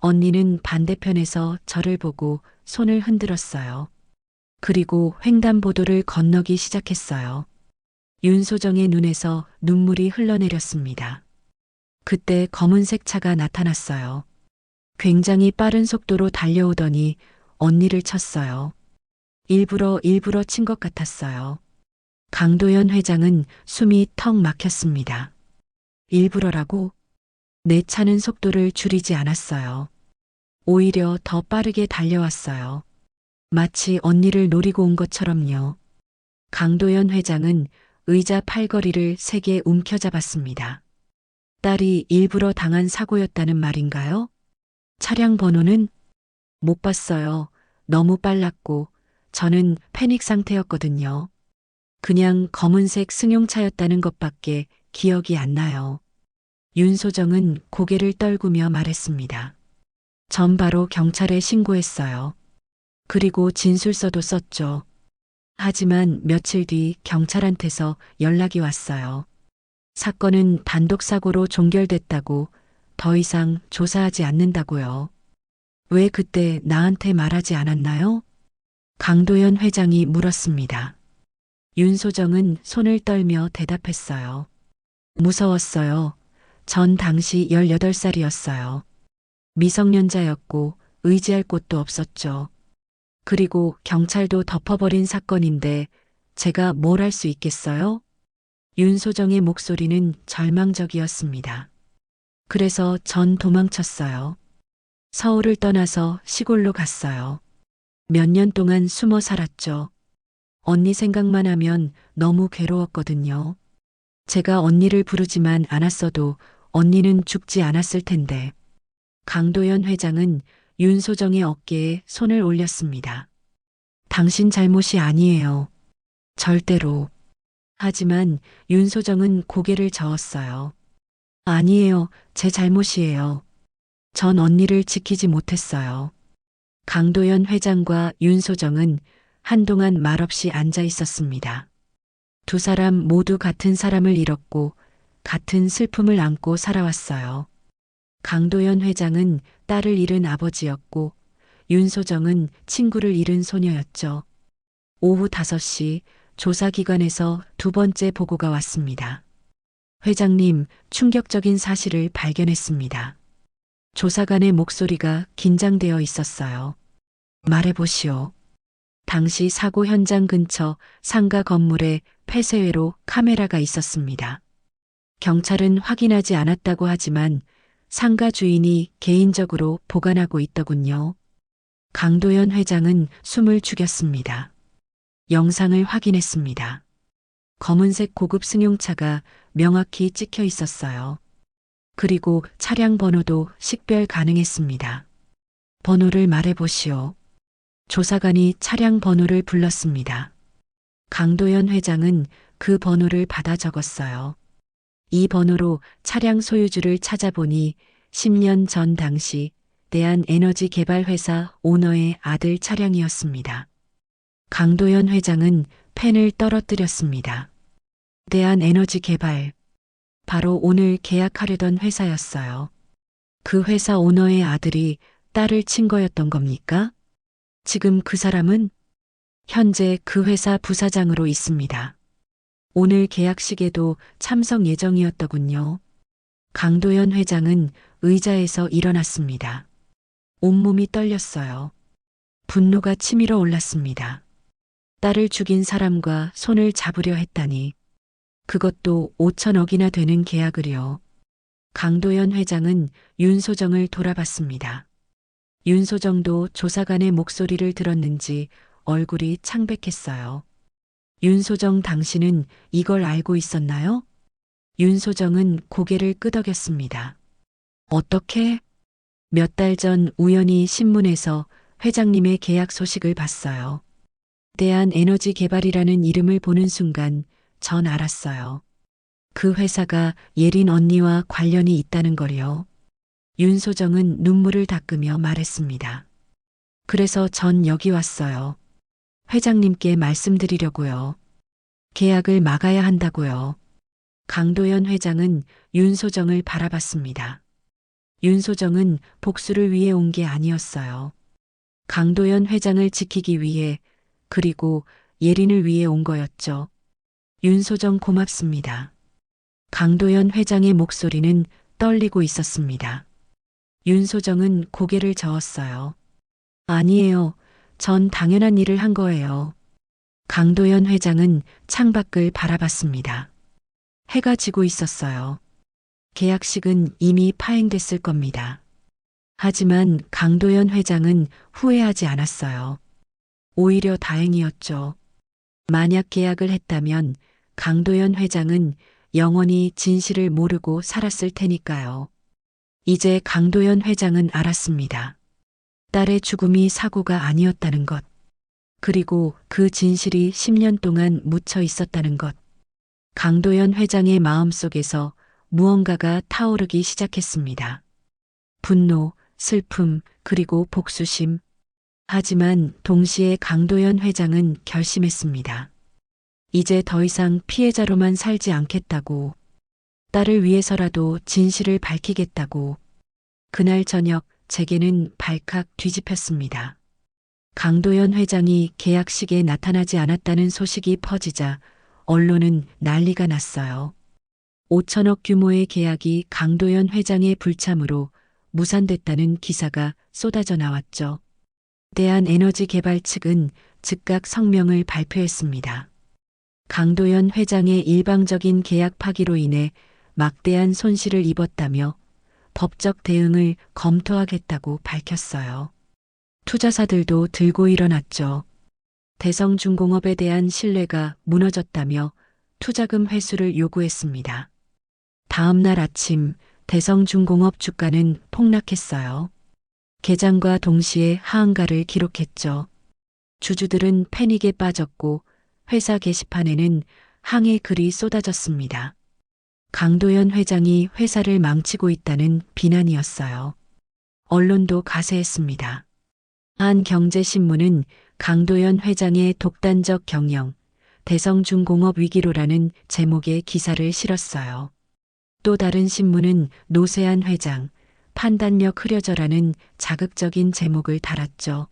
언니는 반대편에서 저를 보고 손을 흔들었어요. 그리고 횡단보도를 건너기 시작했어요. 윤소정의 눈에서 눈물이 흘러내렸습니다. 그때 검은색 차가 나타났어요. 굉장히 빠른 속도로 달려오더니 언니를 쳤어요. 일부러 친 것 같았어요. 강도연 회장은 숨이 턱 막혔습니다. 일부러라고? 내 차는 속도를 줄이지 않았어요. 오히려 더 빠르게 달려왔어요. 마치 언니를 노리고 온 것처럼요. 강도연 회장은 의자 팔걸이를 세게 움켜잡았습니다. 딸이 일부러 당한 사고였다는 말인가요? 차량 번호는? 못 봤어요. 너무 빨랐고 저는 패닉 상태였거든요. 그냥 검은색 승용차였다는 것밖에 기억이 안 나요. 윤소정은 고개를 떨구며 말했습니다. 전 바로 경찰에 신고했어요. 그리고 진술서도 썼죠. 하지만 며칠 뒤 경찰한테서 연락이 왔어요. 사건은 단독사고로 종결됐다고, 더 이상 조사하지 않는다고요. 왜 그때 나한테 말하지 않았나요? 강도연 회장이 물었습니다. 윤소정은 손을 떨며 대답했어요. 무서웠어요. 전 당시 18살이었어요. 미성년자였고 의지할 곳도 없었죠. 그리고 경찰도 덮어버린 사건인데 제가 뭘 할 수 있겠어요? 윤소정의 목소리는 절망적이었습니다. 그래서 전 도망쳤어요. 서울을 떠나서 시골로 갔어요. 몇 년 동안 숨어 살았죠. 언니 생각만 하면 너무 괴로웠거든요. 제가 언니를 부르지만 않았어도 언니는 죽지 않았을 텐데. 강도연 회장은 윤소정의 어깨에 손을 올렸습니다. 당신 잘못이 아니에요. 절대로. 하지만 윤소정은 고개를 저었어요. 아니에요. 제 잘못이에요. 전 언니를 지키지 못했어요. 강도연 회장과 윤소정은 한동안 말없이 앉아 있었습니다. 두 사람 모두 같은 사람을 잃었고 같은 슬픔을 안고 살아왔어요. 강도연 회장은 딸을 잃은 아버지였고 윤소정은 친구를 잃은 소녀였죠. 오후 5시 조사기관에서 두 번째 보고가 왔습니다. 회장님, 충격적인 사실을 발견했습니다. 조사관의 목소리가 긴장되어 있었어요. 말해보시오. 당시 사고 현장 근처 상가 건물에 폐쇄회로 카메라가 있었습니다. 경찰은 확인하지 않았다고 하지만 상가 주인이 개인적으로 보관하고 있더군요. 강도연 회장은 숨을 죽였습니다. 영상을 확인했습니다. 검은색 고급 승용차가 명확히 찍혀 있었어요. 그리고 차량 번호도 식별 가능했습니다. 번호를 말해보시오. 조사관이 차량 번호를 불렀습니다. 강도연 회장은 그 번호를 받아 적었어요. 이 번호로 차량 소유주를 찾아보니 10년 전 당시 대한에너지개발회사 오너의 아들 차량이었습니다. 강도연 회장은 펜을 떨어뜨렸습니다. 대한에너지개발. 바로 오늘 계약하려던 회사였어요. 그 회사 오너의 아들이 딸을 친 거였던 겁니까? 지금 그 사람은 현재 그 회사 부사장으로 있습니다. 오늘 계약식에도 참석 예정이었더군요. 강도연 회장은 의자에서 일어났습니다. 온몸이 떨렸어요. 분노가 치밀어 올랐습니다. 딸을 죽인 사람과 손을 잡으려 했다니. 그것도 5천억이나 되는 계약을요. 강도연 회장은 윤소정을 돌아봤습니다. 윤소정도 조사관의 목소리를 들었는지 얼굴이 창백했어요. 윤소정 당신은 이걸 알고 있었나요? 윤소정은 고개를 끄덕였습니다. 어떻게? 몇 달 전 우연히 신문에서 회장님의 계약 소식을 봤어요. 대한에너지개발이라는 이름을 보는 순간 전 알았어요. 그 회사가 예린 언니와 관련이 있다는 걸요. 윤소정은 눈물을 닦으며 말했습니다. 그래서 전 여기 왔어요. 회장님께 말씀드리려고요. 계약을 막아야 한다고요. 강도연 회장은 윤소정을 바라봤습니다. 윤소정은 복수를 위해 온 게 아니었어요. 강도연 회장을 지키기 위해, 그리고 예린을 위해 온 거였죠. 윤소정 고맙습니다. 강도연 회장의 목소리는 떨리고 있었습니다. 윤소정은 고개를 저었어요. 아니에요. 전 당연한 일을 한 거예요. 강도연 회장은 창밖을 바라봤습니다. 해가 지고 있었어요. 계약식은 이미 파행됐을 겁니다. 하지만 강도연 회장은 후회하지 않았어요. 오히려 다행이었죠. 만약 계약을 했다면 강도연 회장은 영원히 진실을 모르고 살았을 테니까요. 이제 강도연 회장은 알았습니다. 딸의 죽음이 사고가 아니었다는 것. 그리고 그 진실이 10년 동안 묻혀 있었다는 것. 강도연 회장의 마음속에서 무언가가 타오르기 시작했습니다. 분노, 슬픔, 그리고 복수심. 하지만 동시에 강도연 회장은 결심했습니다. 이제 더 이상 피해자로만 살지 않겠다고. 딸을 위해서라도 진실을 밝히겠다고. 그날 저녁 제게는 발칵 뒤집혔습니다. 강도연 회장이 계약식에 나타나지 않았다는 소식이 퍼지자 언론은 난리가 났어요. 5천억 규모의 계약이 강도연 회장의 불참으로 무산됐다는 기사가 쏟아져 나왔죠. 대한에너지개발 측은 즉각 성명을 발표했습니다. 강도연 회장의 일방적인 계약 파기로 인해 막대한 손실을 입었다며 법적 대응을 검토하겠다고 밝혔어요. 투자사들도 들고 일어났죠. 대성중공업에 대한 신뢰가 무너졌다며 투자금 회수를 요구했습니다. 다음 날 아침 대성중공업 주가는 폭락했어요. 개장과 동시에 하한가를 기록했죠. 주주들은 패닉에 빠졌고 회사 게시판에는 항의 글이 쏟아졌습니다. 강도연 회장이 회사를 망치고 있다는 비난이었어요. 언론도 가세했습니다. 한 경제신문은 강도연 회장의 독단적 경영, 대성중공업 위기로라는 제목의 기사를 실었어요. 또 다른 신문은 노세한 회장, 판단력 흐려져라는 자극적인 제목을 달았죠.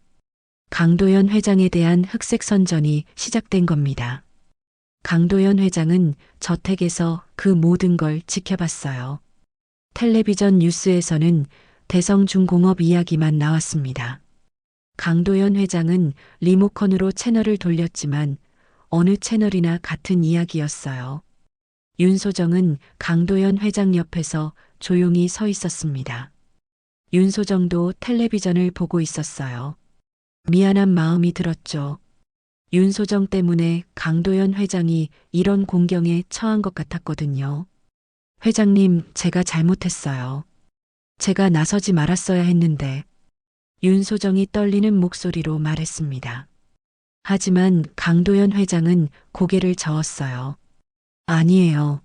강도연 회장에 대한 흑색 선전이 시작된 겁니다. 강도연 회장은 저택에서 그 모든 걸 지켜봤어요. 텔레비전 뉴스에서는 대성중공업 이야기만 나왔습니다. 강도연 회장은 리모컨으로 채널을 돌렸지만 어느 채널이나 같은 이야기였어요. 윤소정은 강도연 회장 옆에서 조용히 서 있었습니다. 윤소정도 텔레비전을 보고 있었어요. 미안한 마음이 들었죠. 윤소정 때문에 강도연 회장이 이런 공경에 처한 것 같았거든요. 회장님, 제가 잘못했어요. 제가 나서지 말았어야 했는데. 윤소정이 떨리는 목소리로 말했습니다. 하지만 강도연 회장은 고개를 저었어요. 아니에요.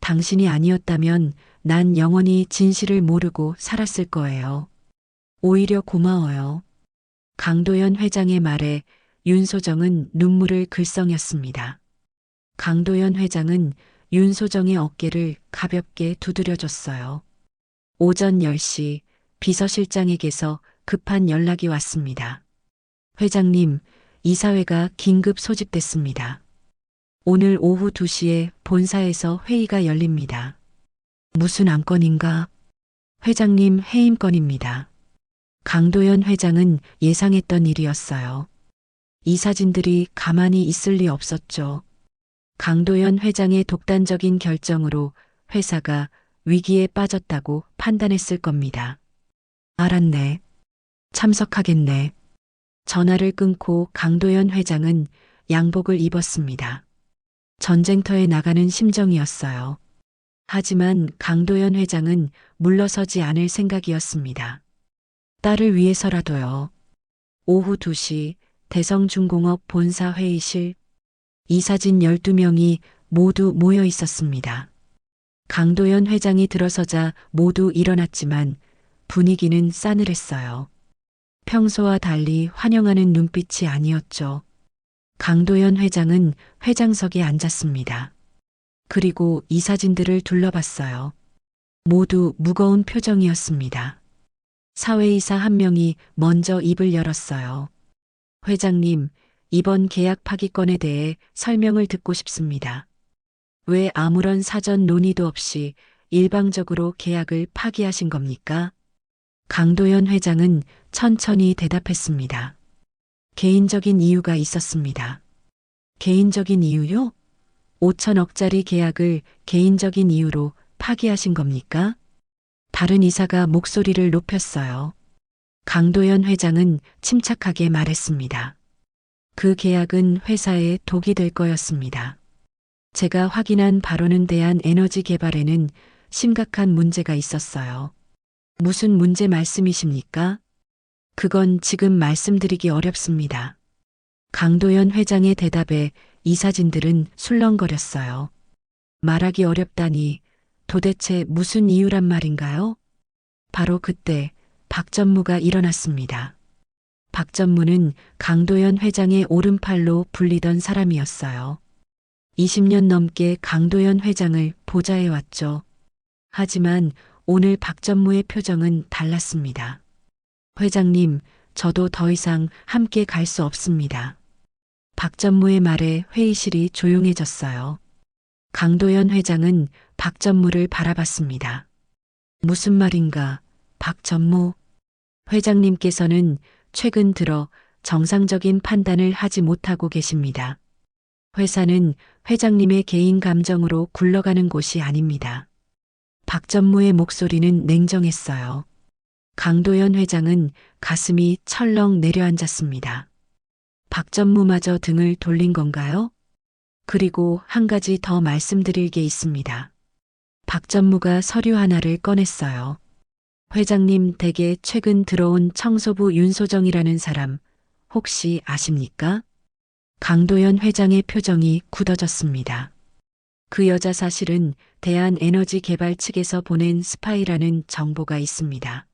당신이 아니었다면 난 영원히 진실을 모르고 살았을 거예요. 오히려 고마워요. 강도연 회장의 말에 윤소정은 눈물을 글썽였습니다. 강도연 회장은 윤소정의 어깨를 가볍게 두드려줬어요. 오전 10시 비서실장에게서 급한 연락이 왔습니다. 회장님, 이사회가 긴급 소집됐습니다. 오늘 오후 2시에 본사에서 회의가 열립니다. 무슨 안건인가? 회장님 해임건입니다. 강도연 회장은 예상했던 일이었어요. 이 사진들이 가만히 있을 리 없었죠. 강도연 회장의 독단적인 결정으로 회사가 위기에 빠졌다고 판단했을 겁니다. 알았네. 참석하겠네. 전화를 끊고 강도연 회장은 양복을 입었습니다. 전쟁터에 나가는 심정이었어요. 하지만 강도연 회장은 물러서지 않을 생각이었습니다. 딸을 위해서라도요. 오후 2시 대성중공업 본사 회의실. 이사진 12명이 모두 모여 있었습니다. 강도연 회장이 들어서자 모두 일어났지만 분위기는 싸늘했어요. 평소와 달리 환영하는 눈빛이 아니었죠. 강도연 회장은 회장석에 앉았습니다. 그리고 이 사진들을 둘러봤어요. 모두 무거운 표정이었습니다. 사회이사 한 명이 먼저 입을 열었어요. 회장님, 이번 계약 파기건에 대해 설명을 듣고 싶습니다. 왜 아무런 사전 논의도 없이 일방적으로 계약을 파기하신 겁니까? 강도연 회장은 천천히 대답했습니다. 개인적인 이유가 있었습니다. 개인적인 이유요? 5천억짜리 계약을 개인적인 이유로 파기하신 겁니까? 다른 이사가 목소리를 높였어요. 강도연 회장은 침착하게 말했습니다. 그 계약은 회사에 독이 될 거였습니다. 제가 확인한 바로는 대한 에너지 개발에는 심각한 문제가 있었어요. 무슨 문제 말씀이십니까? 그건 지금 말씀드리기 어렵습니다. 강도연 회장의 대답에 이 사진들은 술렁거렸어요. 말하기 어렵다니 도대체 무슨 이유란 말인가요? 바로 그때 박 전무가 일어났습니다. 박 전무는 강도연 회장의 오른팔로 불리던 사람이었어요. 20년 넘게 강도연 회장을 보좌해왔죠. 하지만 오늘 박 전무의 표정은 달랐습니다. 회장님, 저도 더 이상 함께 갈 수 없습니다. 박 전무의 말에 회의실이 조용해졌어요. 강도연 회장은 박 전무를 바라봤습니다. 무슨 말인가, 박 전무? 회장님께서는 최근 들어 정상적인 판단을 하지 못하고 계십니다. 회사는 회장님의 개인 감정으로 굴러가는 곳이 아닙니다. 박 전무의 목소리는 냉정했어요. 강도연 회장은 가슴이 철렁 내려앉았습니다. 박 전무마저 등을 돌린 건가요? 그리고 한 가지 더 말씀드릴 게 있습니다. 박 전무가 서류 하나를 꺼냈어요. 회장님 댁에 최근 들어온 청소부 윤소정이라는 사람 혹시 아십니까? 강도연 회장의 표정이 굳어졌습니다. 그 여자 사실은 대한에너지개발 측에서 보낸 스파이라는 정보가 있습니다.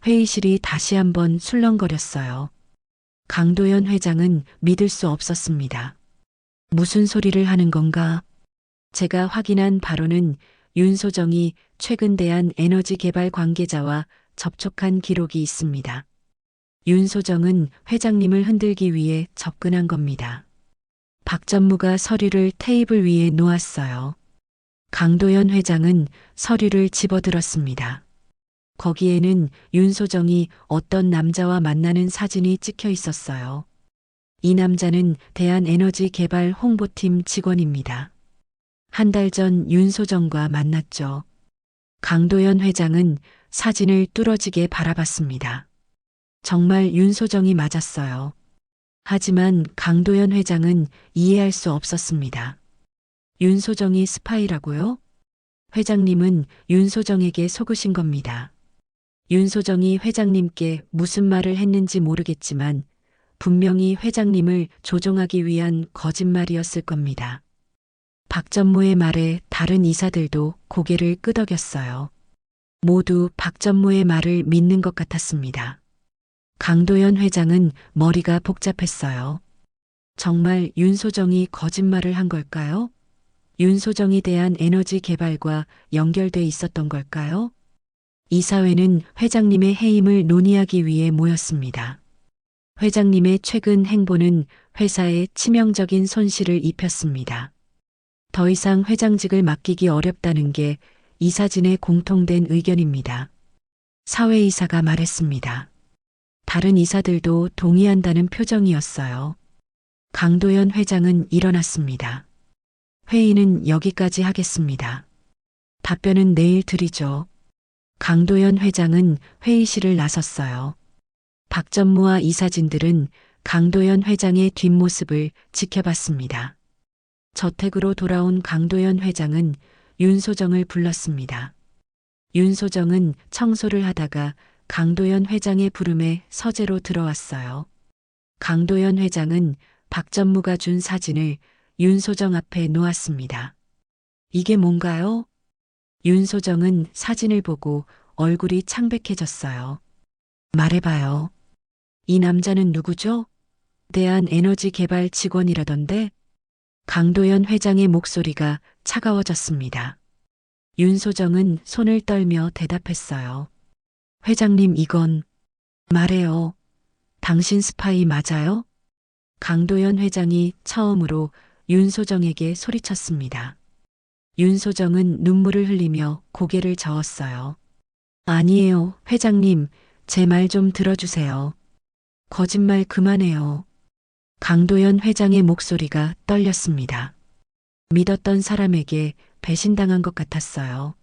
회의실이 다시 한번 술렁거렸어요. 강도연 회장은 믿을 수 없었습니다. 무슨 소리를 하는 건가? 제가 확인한 바로는 윤소정이 최근 대한에너지개발 관계자와 접촉한 기록이 있습니다. 윤소정은 회장님을 흔들기 위해 접근한 겁니다. 박 전무가 서류를 테이블 위에 놓았어요. 강도연 회장은 서류를 집어들었습니다. 거기에는 윤소정이 어떤 남자와 만나는 사진이 찍혀 있었어요. 이 남자는 대한에너지개발 홍보팀 직원입니다. 한 달 전 윤소정과 만났죠. 강도연 회장은 사진을 뚫어지게 바라봤습니다. 정말 윤소정이 맞았어요. 하지만 강도연 회장은 이해할 수 없었습니다. 윤소정이 스파이라고요? 회장님은 윤소정에게 속으신 겁니다. 윤소정이 회장님께 무슨 말을 했는지 모르겠지만 분명히 회장님을 조종하기 위한 거짓말이었을 겁니다. 박 전무의 말에 다른 이사들도 고개를 끄덕였어요. 모두 박 전무의 말을 믿는 것 같았습니다. 강도연 회장은 머리가 복잡했어요. 정말 윤소정이 거짓말을 한 걸까요? 윤소정이 대한 에너지 개발과 연결돼 있었던 걸까요? 이사회는 회장님의 해임을 논의하기 위해 모였습니다. 회장님의 최근 행보는 회사에 치명적인 손실을 입혔습니다. 더 이상 회장직을 맡기기 어렵다는 게 이사진의 공통된 의견입니다. 사회이사가 말했습니다. 다른 이사들도 동의한다는 표정이었어요. 강도연 회장은 일어났습니다. 회의는 여기까지 하겠습니다. 답변은 내일 드리죠. 강도연 회장은 회의실을 나섰어요. 박전무와 이사진들은 강도연 회장의 뒷모습을 지켜봤습니다. 저택으로 돌아온 강도연 회장은 윤소정을 불렀습니다. 윤소정은 청소를 하다가 강도연 회장의 부름에 서재로 들어왔어요. 강도연 회장은 박전무가 준 사진을 윤소정 앞에 놓았습니다. 이게 뭔가요? 윤소정은 사진을 보고 얼굴이 창백해졌어요. 말해봐요. 이 남자는 누구죠? 대한에너지개발 직원이라던데? 강도연 회장의 목소리가 차가워졌습니다. 윤소정은 손을 떨며 대답했어요. 회장님, 이건 말해요. 당신 스파이 맞아요? 강도연 회장이 처음으로 윤소정에게 소리쳤습니다. 윤소정은 눈물을 흘리며 고개를 저었어요. 아니에요, 회장님. 제 말 좀 들어주세요. 거짓말 그만해요. 강도연 회장의 목소리가 떨렸습니다. 믿었던 사람에게 배신당한 것 같았어요.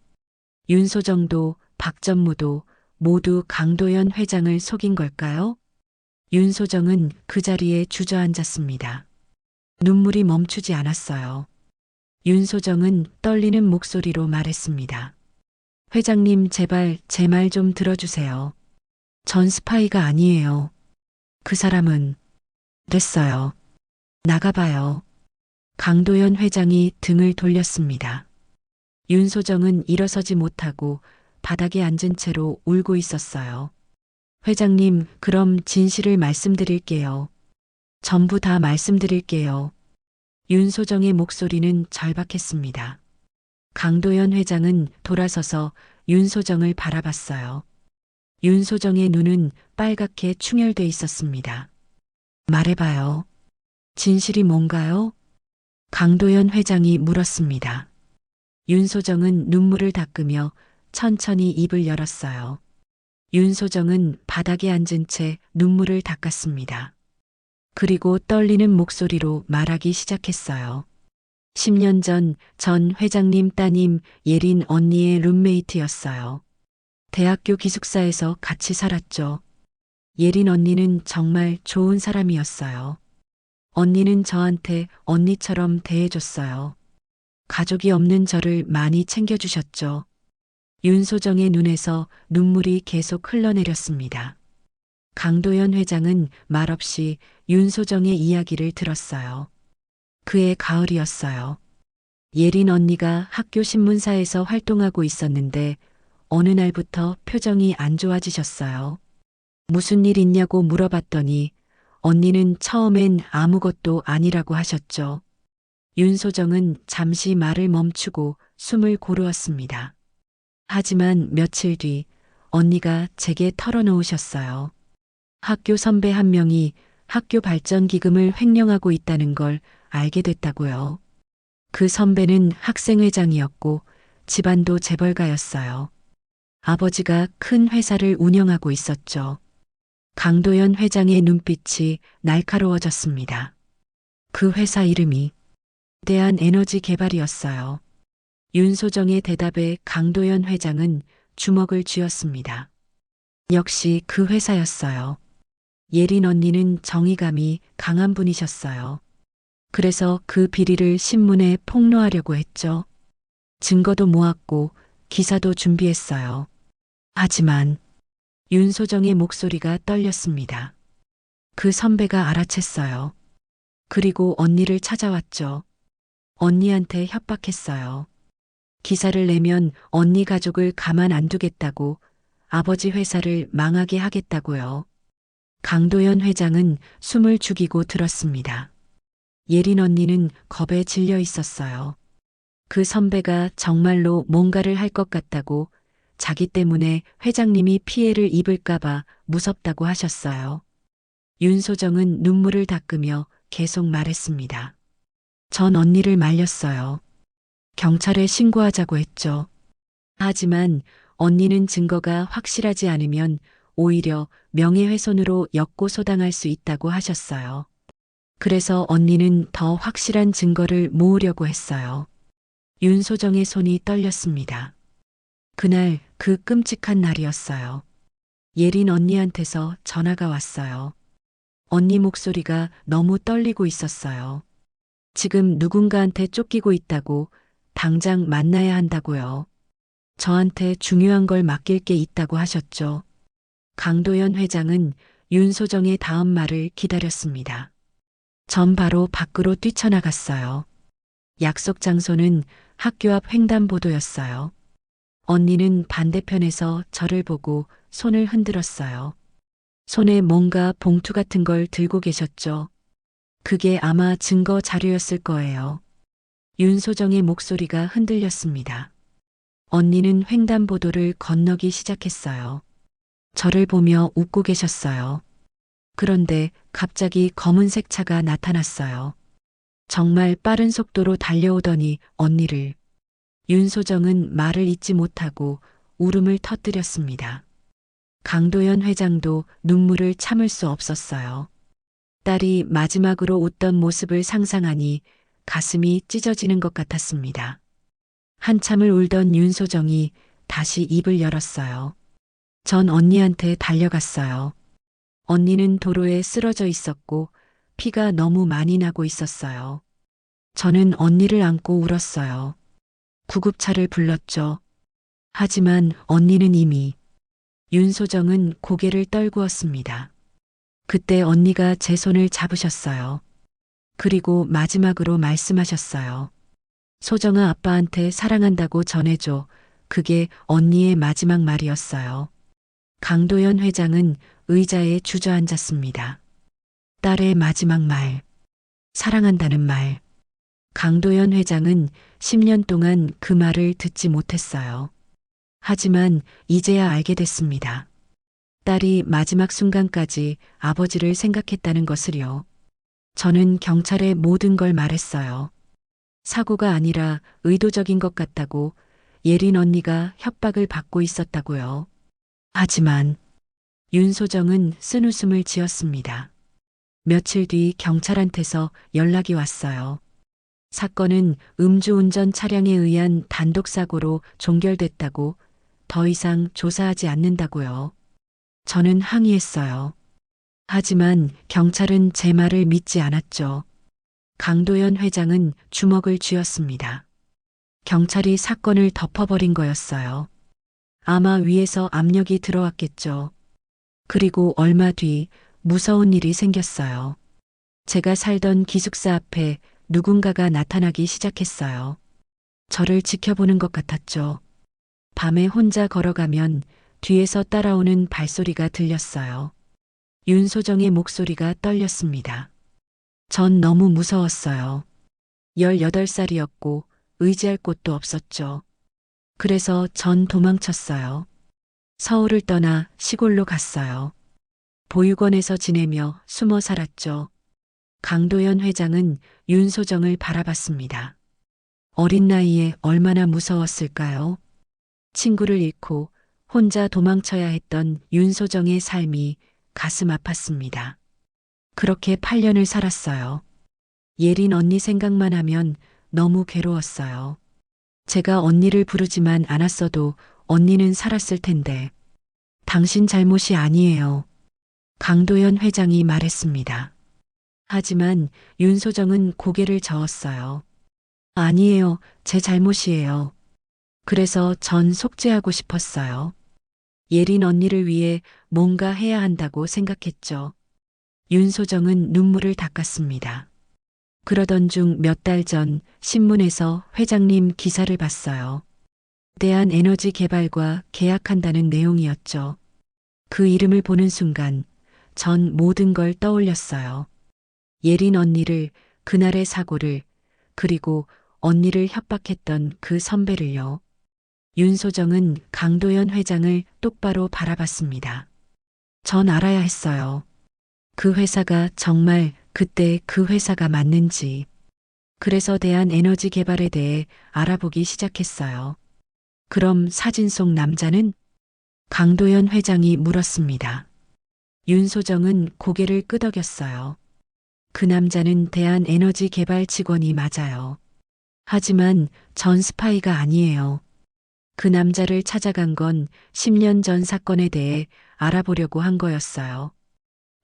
윤소정도 박전무도 모두 강도연 회장을 속인 걸까요? 윤소정은 그 자리에 주저앉았습니다. 눈물이 멈추지 않았어요. 윤소정은 떨리는 목소리로 말했습니다. 회장님, 제발 제 말 좀 들어주세요. 전 스파이가 아니에요. 그 사람은 됐어요. 나가봐요. 강도연 회장이 등을 돌렸습니다. 윤소정은 일어서지 못하고 바닥에 앉은 채로 울고 있었어요. 회장님, 그럼 진실을 말씀드릴게요. 전부 다 말씀드릴게요. 윤소정의 목소리는 절박했습니다. 강도연 회장은 돌아서서 윤소정을 바라봤어요. 윤소정의 눈은 빨갛게 충혈돼 있었습니다. 말해봐요. 진실이 뭔가요? 강도연 회장이 물었습니다. 윤소정은 눈물을 닦으며 천천히 입을 열었어요. 윤소정은 바닥에 앉은 채 눈물을 닦았습니다. 그리고 떨리는 목소리로 말하기 시작했어요. 10년 전 회장님 따님 예린 언니의 룸메이트였어요. 대학교 기숙사에서 같이 살았죠. 예린 언니는 정말 좋은 사람이었어요. 언니는 저한테 언니처럼 대해줬어요. 가족이 없는 저를 많이 챙겨주셨죠. 윤소정의 눈에서 눈물이 계속 흘러내렸습니다. 강도연 회장은 말없이 윤소정의 이야기를 들었어요. 그해 가을이었어요. 예린 언니가 학교 신문사에서 활동하고 있었는데 어느 날부터 표정이 안 좋아지셨어요. 무슨 일 있냐고 물어봤더니 언니는 처음엔 아무것도 아니라고 하셨죠. 윤소정은 잠시 말을 멈추고 숨을 고르었습니다. 하지만 며칠 뒤 언니가 제게 털어놓으셨어요. 학교 선배 한 명이 학교 발전 기금을 횡령하고 있다는 걸 알게 됐다고요. 그 선배는 학생회장이었고 집안도 재벌가였어요. 아버지가 큰 회사를 운영하고 있었죠. 강도연 회장의 눈빛이 날카로워졌습니다. 그 회사 이름이 대한에너지개발이었어요. 윤소정의 대답에 강도연 회장은 주먹을 쥐었습니다. 역시 그 회사였어요. 예린 언니는 정의감이 강한 분이셨어요. 그래서 그 비리를 신문에 폭로하려고 했죠. 증거도 모았고 기사도 준비했어요. 하지만 윤소정의 목소리가 떨렸습니다. 그 선배가 알아챘어요. 그리고 언니를 찾아왔죠. 언니한테 협박했어요. 기사를 내면 언니 가족을 가만 안 두겠다고, 아버지 회사를 망하게 하겠다고요. 강도연 회장은 숨을 죽이고 들었습니다. 예린 언니는 겁에 질려 있었어요. 그 선배가 정말로 뭔가를 할 것 같다고, 자기 때문에 회장님이 피해를 입을까봐 무섭다고 하셨어요. 윤소정은 눈물을 닦으며 계속 말했습니다. 전 언니를 말렸어요. 경찰에 신고하자고 했죠. 하지만 언니는 증거가 확실하지 않으면 오히려 명예훼손으로 역고소당할 수 있다고 하셨어요. 그래서 언니는 더 확실한 증거를 모으려고 했어요. 윤소정의 손이 떨렸습니다. 그날 그 끔찍한 날이었어요. 예린 언니한테서 전화가 왔어요. 언니 목소리가 너무 떨리고 있었어요. 지금 누군가한테 쫓기고 있다고, 당장 만나야 한다고요. 저한테 중요한 걸 맡길 게 있다고 하셨죠. 강도연 회장은 윤소정의 다음 말을 기다렸습니다. 전 바로 밖으로 뛰쳐나갔어요. 약속 장소는 학교 앞 횡단보도였어요. 언니는 반대편에서 저를 보고 손을 흔들었어요. 손에 뭔가 봉투 같은 걸 들고 계셨죠. 그게 아마 증거 자료였을 거예요. 윤소정의 목소리가 흔들렸습니다. 언니는 횡단보도를 건너기 시작했어요. 저를 보며 웃고 계셨어요. 그런데 갑자기 검은색 차가 나타났어요. 정말 빠른 속도로 달려오더니 언니를. 윤소정은 말을 잇지 못하고 울음을 터뜨렸습니다. 강도연 회장도 눈물을 참을 수 없었어요. 딸이 마지막으로 웃던 모습을 상상하니 가슴이 찢어지는 것 같았습니다. 한참을 울던 윤소정이 다시 입을 열었어요. 전 언니한테 달려갔어요. 언니는 도로에 쓰러져 있었고 피가 너무 많이 나고 있었어요. 저는 언니를 안고 울었어요. 구급차를 불렀죠. 하지만 언니는 이미. 윤소정은 고개를 떨구었습니다. 그때 언니가 제 손을 잡으셨어요. 그리고 마지막으로 말씀하셨어요. 소정아, 아빠한테 사랑한다고 전해줘. 그게 언니의 마지막 말이었어요. 강도연 회장은 의자에 주저앉았습니다. 딸의 마지막 말. 사랑한다는 말. 강도연 회장은 10년 동안 그 말을 듣지 못했어요. 하지만 이제야 알게 됐습니다. 딸이 마지막 순간까지 아버지를 생각했다는 것을요. 저는 경찰에 모든 걸 말했어요. 사고가 아니라 의도적인 것 같다고, 예린 언니가 협박을 받고 있었다고요. 하지만 윤소정은 쓴웃음을 지었습니다. 며칠 뒤 경찰한테서 연락이 왔어요. 사건은 음주운전 차량에 의한 단독사고로 종결됐다고, 더 이상 조사하지 않는다고요. 저는 항의했어요. 하지만 경찰은 제 말을 믿지 않았죠. 강도연 회장은 주먹을 쥐었습니다. 경찰이 사건을 덮어버린 거였어요. 아마 위에서 압력이 들어왔겠죠. 그리고 얼마 뒤 무서운 일이 생겼어요. 제가 살던 기숙사 앞에 누군가가 나타나기 시작했어요. 저를 지켜보는 것 같았죠. 밤에 혼자 걸어가면 뒤에서 따라오는 발소리가 들렸어요. 윤소정의 목소리가 떨렸습니다. 전 너무 무서웠어요. 18살이었고 의지할 곳도 없었죠. 그래서 전 도망쳤어요. 서울을 떠나 시골로 갔어요. 보육원에서 지내며 숨어 살았죠. 강도연 회장은 윤소정을 바라봤습니다. 어린 나이에 얼마나 무서웠을까요? 친구를 잃고 혼자 도망쳐야 했던 윤소정의 삶이 가슴 아팠습니다. 그렇게 8년을 살았어요. 예린 언니 생각만 하면 너무 괴로웠어요. 제가 언니를 부르지만 않았어도 언니는 살았을 텐데. 당신 잘못이 아니에요. 강도연 회장이 말했습니다. 하지만 윤소정은 고개를 저었어요. 아니에요. 제 잘못이에요. 그래서 전 속죄하고 싶었어요. 예린 언니를 위해 뭔가 해야 한다고 생각했죠. 윤소정은 눈물을 닦았습니다. 그러던 중 몇 달 전 신문에서 회장님 기사를 봤어요. 대한에너지개발과 계약한다는 내용이었죠. 그 이름을 보는 순간 전 모든 걸 떠올렸어요. 예린 언니를, 그날의 사고를, 그리고 언니를 협박했던 그 선배를요. 윤소정은 강도연 회장을 똑바로 바라봤습니다. 전 알아야 했어요. 그 회사가 정말 그때 그 회사가 맞는지. 그래서 대한에너지 개발에 대해 알아보기 시작했어요. 그럼 사진 속 남자는? 강도연 회장이 물었습니다. 윤소정은 고개를 끄덕였어요. 그 남자는 대한에너지 개발 직원이 맞아요. 하지만 전 스파이가 아니에요. 그 남자를 찾아간 건 10년 전 사건에 대해 알아보려고 한 거였어요.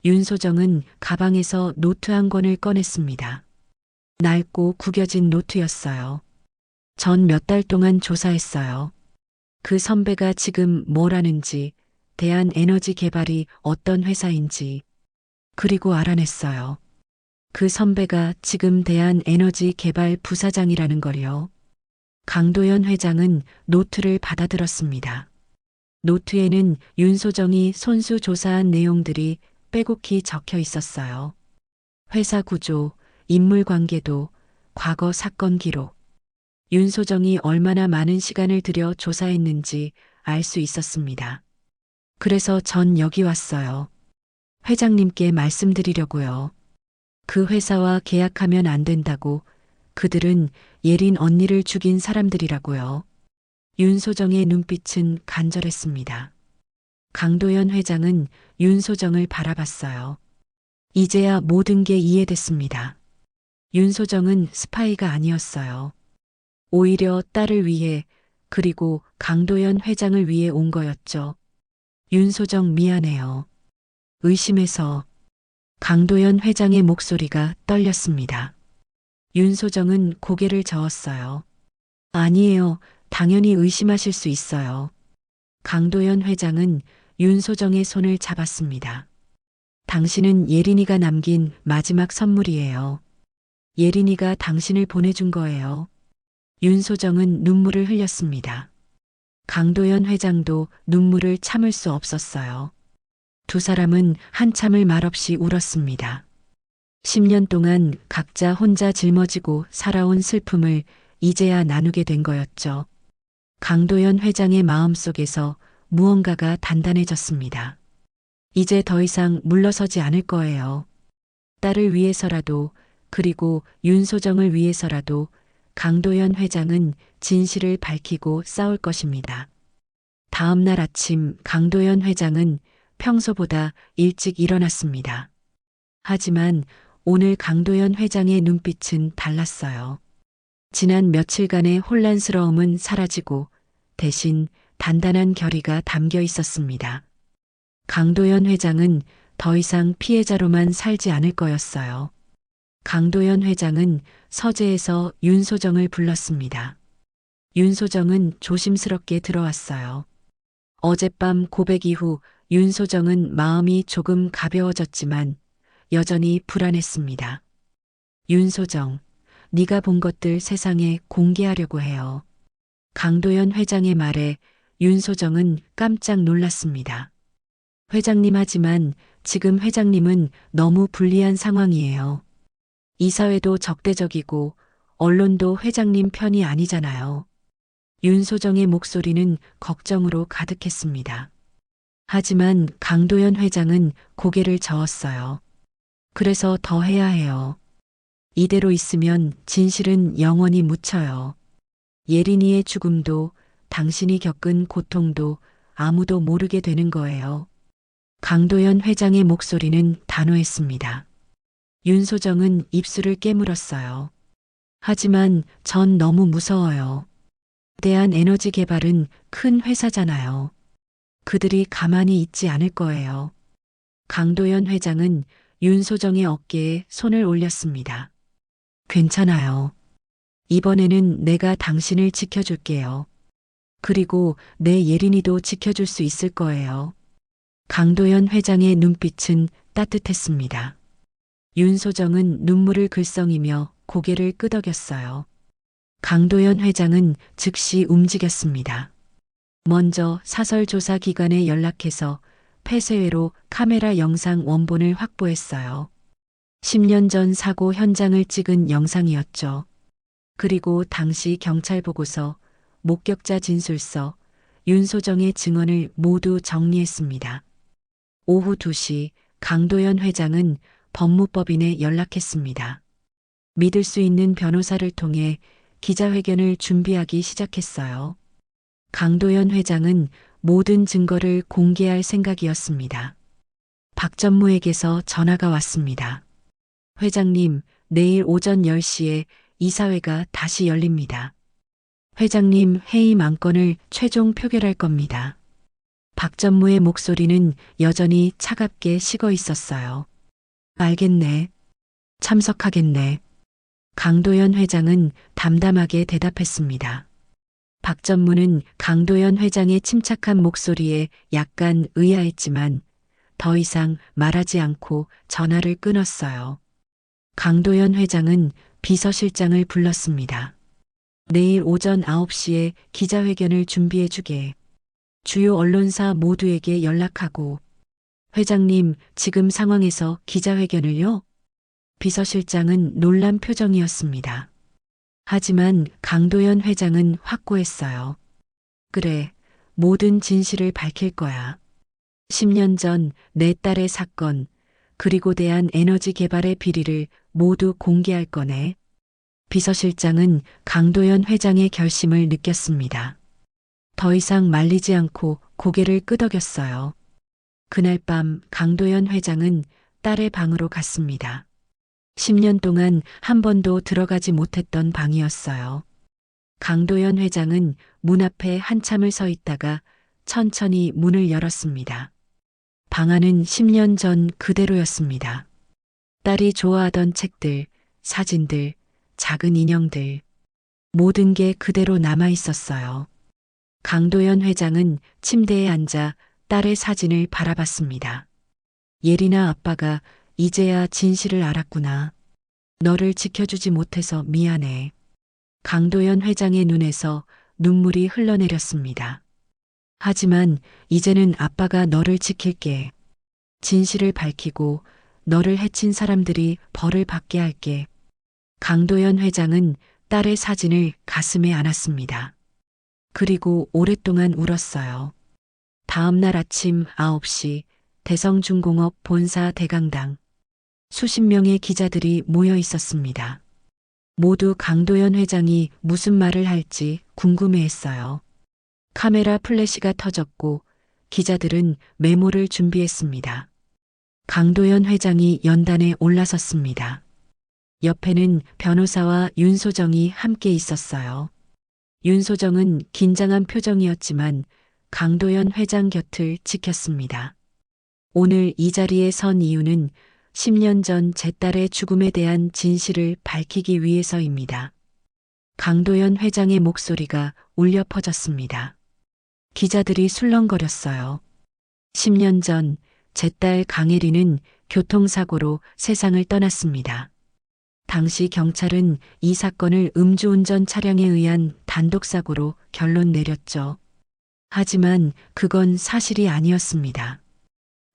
윤소정은 가방에서 노트 한 권을 꺼냈습니다. 낡고 구겨진 노트였어요. 전 몇 달 동안 조사했어요. 그 선배가 지금 뭘 하는지, 대한에너지 개발이 어떤 회사인지, 그리고 알아냈어요. 그 선배가 지금 대한에너지 개발 부사장이라는 걸요. 강도연 회장은 노트를 받아들었습니다. 노트에는 윤소정이 손수 조사한 내용들이 빼곡히 적혀 있었어요. 회사 구조, 인물 관계도, 과거 사건 기록. 윤소정이 얼마나 많은 시간을 들여 조사했는지 알 수 있었습니다. 그래서 전 여기 왔어요. 회장님께 말씀드리려고요. 그 회사와 계약하면 안 된다고. 그들은 예린 언니를 죽인 사람들이라고요. 윤소정의 눈빛은 간절했습니다. 강도연 회장은 윤소정을 바라봤어요. 이제야 모든 게 이해됐습니다. 윤소정은 스파이가 아니었어요. 오히려 딸을 위해, 그리고 강도연 회장을 위해 온 거였죠. 윤소정 미안해요. 의심해서. 강도연 회장의 목소리가 떨렸습니다. 윤소정은 고개를 저었어요. 아니에요. 당연히 의심하실 수 있어요. 강도연 회장은 윤소정의 손을 잡았습니다. 당신은 예린이가 남긴 마지막 선물이에요. 예린이가 당신을 보내준 거예요. 윤소정은 눈물을 흘렸습니다. 강도연 회장도 눈물을 참을 수 없었어요. 두 사람은 한참을 말없이 울었습니다. 10년 동안 각자 혼자 짊어지고 살아온 슬픔을 이제야 나누게 된 거였죠. 강도연 회장의 마음속에서 무언가가 단단해졌습니다. 이제 더 이상 물러서지 않을 거예요. 딸을 위해서라도, 그리고 윤소정을 위해서라도 강도연 회장은 진실을 밝히고 싸울 것입니다. 다음 날 아침 강도연 회장은 평소보다 일찍 일어났습니다. 하지만 오늘 강도연 회장의 눈빛은 달랐어요. 지난 며칠간의 혼란스러움은 사라지고 대신 단단한 결의가 담겨 있었습니다. 강도연 회장은 더 이상 피해자로만 살지 않을 거였어요. 강도연 회장은 서재에서 윤소정을 불렀습니다. 윤소정은 조심스럽게 들어왔어요. 어젯밤 고백 이후 윤소정은 마음이 조금 가벼워졌지만 여전히 불안했습니다. 윤소정, 네가 본 것들 세상에 공개하려고 해요. 강도연 회장의 말에 윤소정은 깜짝 놀랐습니다. 회장님 하지만 지금 회장님은 너무 불리한 상황이에요. 이 사회도 적대적이고 언론도 회장님 편이 아니잖아요. 윤소정의 목소리는 걱정으로 가득했습니다. 하지만 강도연 회장은 고개를 저었어요. 그래서 더 해야 해요. 이대로 있으면 진실은 영원히 묻혀요. 예린이의 죽음도 당신이 겪은 고통도 아무도 모르게 되는 거예요. 강도연 회장의 목소리는 단호했습니다. 윤소정은 입술을 깨물었어요. 하지만 전 너무 무서워요. 대한에너지 개발은 큰 회사잖아요. 그들이 가만히 있지 않을 거예요. 강도연 회장은 윤소정의 어깨에 손을 올렸습니다. 괜찮아요. 이번에는 내가 당신을 지켜줄게요. 그리고 내 예린이도 지켜줄 수 있을 거예요. 강도연 회장의 눈빛은 따뜻했습니다. 윤소정은 눈물을 글썽이며 고개를 끄덕였어요. 강도연 회장은 즉시 움직였습니다. 먼저 사설조사기관에 연락해서 폐쇄회로 카메라 영상 원본을 확보했어요. 10년 전 사고 현장을 찍은 영상이었죠. 그리고 당시 경찰 보고서, 목격자 진술서, 윤소정의 증언을 모두 정리했습니다. 오후 2시 강도연 회장은 법무법인에 연락했습니다. 믿을 수 있는 변호사를 통해 기자회견을 준비하기 시작했어요. 강도연 회장은 모든 증거를 공개할 생각이었습니다. 박전무에게서 전화가 왔습니다. 회장님, 내일 오전 10시에 이사회가 다시 열립니다. 회장님, 회의 안건을 최종 표결할 겁니다. 박전무의 목소리는 여전히 차갑게 식어 있었어요. 알겠네. 참석하겠네. 강도연 회장은 담담하게 대답했습니다. 박전무는 강도연 회장의 침착한 목소리에 약간 의아했지만 더 이상 말하지 않고 전화를 끊었어요. 강도연 회장은 비서실장을 불렀습니다. 내일 오전 9시에 기자회견을 준비해 주게. 주요 언론사 모두에게 연락하고. 회장님, 지금 상황에서 기자회견을요? 비서실장은 놀란 표정이었습니다. 하지만 강도연 회장은 확고했어요. 그래, 모든 진실을 밝힐 거야. 10년 전 내 딸의 사건, 그리고 대한 에너지 개발의 비리를 모두 공개할 거네. 비서실장은 강도연 회장의 결심을 느꼈습니다. 더 이상 말리지 않고 고개를 끄덕였어요. 그날 밤 강도연 회장은 딸의 방으로 갔습니다. 10년 동안 한 번도 들어가지 못했던 방이었어요. 강도연 회장은 문 앞에 한참을 서 있다가 천천히 문을 열었습니다. 방 안은 10년 전 그대로였습니다. 딸이 좋아하던 책들, 사진들, 작은 인형들, 모든 게 그대로 남아 있었어요. 강도연 회장은 침대에 앉아 딸의 사진을 바라봤습니다. 예리나 아빠가 이제야 진실을 알았구나. 너를 지켜주지 못해서 미안해. 강도연 회장의 눈에서 눈물이 흘러내렸습니다. 하지만 이제는 아빠가 너를 지킬게. 진실을 밝히고 너를 해친 사람들이 벌을 받게 할게. 강도연 회장은 딸의 사진을 가슴에 안았습니다. 그리고 오랫동안 울었어요. 다음 날 아침 9시 대성중공업 본사 대강당. 수십 명의 기자들이 모여 있었습니다. 모두 강도연 회장이 무슨 말을 할지 궁금해했어요. 카메라 플래시가 터졌고 기자들은 메모를 준비했습니다. 강도연 회장이 연단에 올라섰습니다. 옆에는 변호사와 윤소정이 함께 있었어요. 윤소정은 긴장한 표정이었지만 강도연 회장 곁을 지켰습니다. 오늘 이 자리에 선 이유는 10년 전 제 딸의 죽음에 대한 진실을 밝히기 위해서입니다. 강도연 회장의 목소리가 울려 퍼졌습니다. 기자들이 술렁거렸어요. 10년 전 제 딸 강혜리는 교통사고로 세상을 떠났습니다. 당시 경찰은 이 사건을 음주운전 차량에 의한 단독사고로 결론 내렸죠. 하지만 그건 사실이 아니었습니다.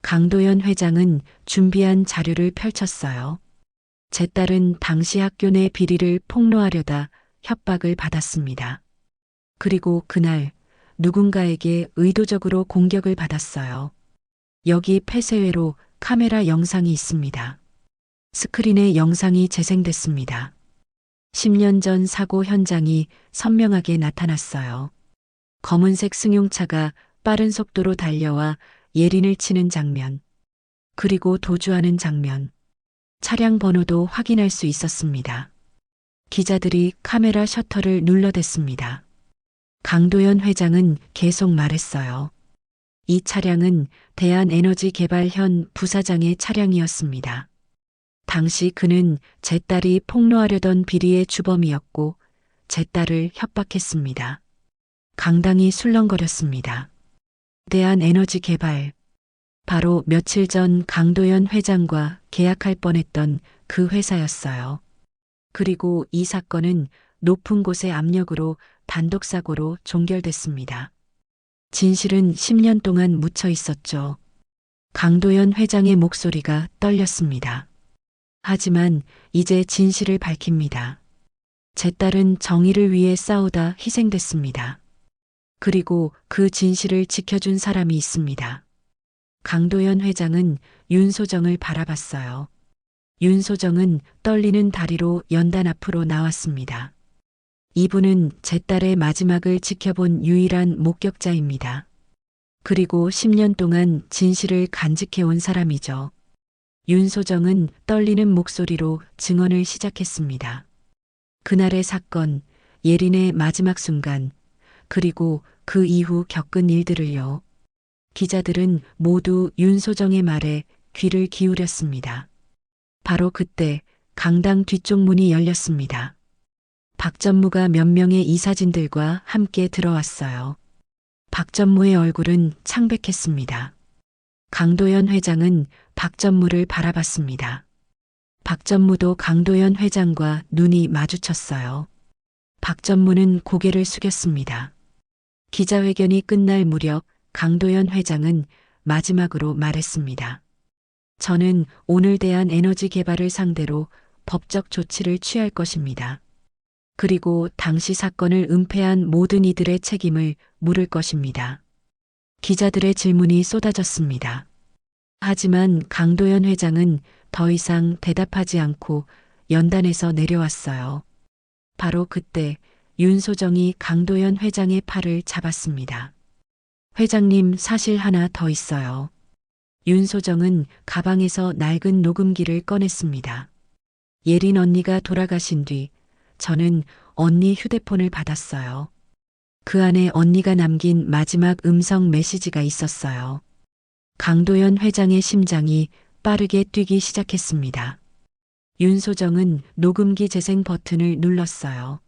강도연 회장은 준비한 자료를 펼쳤어요. 제 딸은 당시 학교 내 비리를 폭로하려다 협박을 받았습니다. 그리고 그날 누군가에게 의도적으로 공격을 받았어요. 여기 폐쇄회로 카메라 영상이 있습니다. 스크린에 영상이 재생됐습니다. 10년 전 사고 현장이 선명하게 나타났어요. 검은색 승용차가 빠른 속도로 달려와 예린을 치는 장면, 그리고 도주하는 장면, 차량 번호도 확인할 수 있었습니다. 기자들이 카메라 셔터를 눌러댔습니다. 강도연 회장은 계속 말했어요. 이 차량은 대한에너지개발현 부사장의 차량이었습니다. 당시 그는 제 딸이 폭로하려던 비리의 주범이었고 제 딸을 협박했습니다. 강당이 술렁거렸습니다. 대한에너지개발. 바로 며칠 전 강도연 회장과 계약할 뻔했던 그 회사였어요. 그리고 이 사건은 높은 곳의 압력으로 단독사고로 종결됐습니다. 진실은 10년 동안 묻혀 있었죠. 강도연 회장의 목소리가 떨렸습니다. 하지만 이제 진실을 밝힙니다. 제 딸은 정의를 위해 싸우다 희생됐습니다. 그리고 그 진실을 지켜준 사람이 있습니다. 강도연 회장은 윤소정을 바라봤어요. 윤소정은 떨리는 다리로 연단 앞으로 나왔습니다. 이분은 제 딸의 마지막을 지켜본 유일한 목격자입니다. 그리고 10년 동안 진실을 간직해온 사람이죠. 윤소정은 떨리는 목소리로 증언을 시작했습니다. 그날의 사건, 예린의 마지막 순간, 그리고 그 이후 겪은 일들을요. 기자들은 모두 윤소정의 말에 귀를 기울였습니다. 바로 그때 강당 뒤쪽 문이 열렸습니다. 박 전무가 몇 명의 이사진들과 함께 들어왔어요. 박 전무의 얼굴은 창백했습니다. 강도연 회장은 박 전무를 바라봤습니다. 박 전무도 강도연 회장과 눈이 마주쳤어요. 박 전무는 고개를 숙였습니다. 기자회견이 끝날 무렵 강도연 회장은 마지막으로 말했습니다. 저는 오늘 대한 에너지 개발을 상대로 법적 조치를 취할 것입니다. 그리고 당시 사건을 은폐한 모든 이들의 책임을 물을 것입니다. 기자들의 질문이 쏟아졌습니다. 하지만 강도연 회장은 더 이상 대답하지 않고 연단에서 내려왔어요. 바로 그때 윤소정이 강도연 회장의 팔을 잡았습니다. 회장님, 사실 하나 더 있어요. 윤소정은 가방에서 낡은 녹음기를 꺼냈습니다. 예린 언니가 돌아가신 뒤 저는 언니 휴대폰을 받았어요. 그 안에 언니가 남긴 마지막 음성 메시지가 있었어요. 강도연 회장의 심장이 빠르게 뛰기 시작했습니다. 윤소정은 녹음기 재생 버튼을 눌렀어요.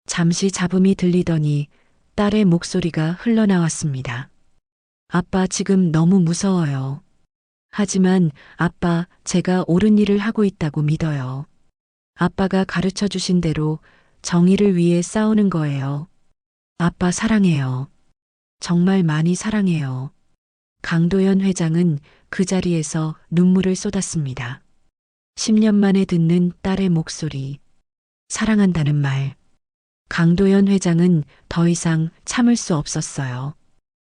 잠시 잡음이 들리더니 딸의 목소리가 흘러나왔습니다. 아빠, 지금 너무 무서워요. 하지만 아빠, 제가 옳은 일을 하고 있다고 믿어요. 아빠가 가르쳐 주신 대로 정의를 위해 싸우는 거예요. 아빠 사랑해요. 정말 많이 사랑해요. 강도연 회장은 그 자리에서 눈물을 쏟았습니다. 10년 만에 듣는 딸의 목소리. 사랑한다는 말. 강도연 회장은 더 이상 참을 수 없었어요.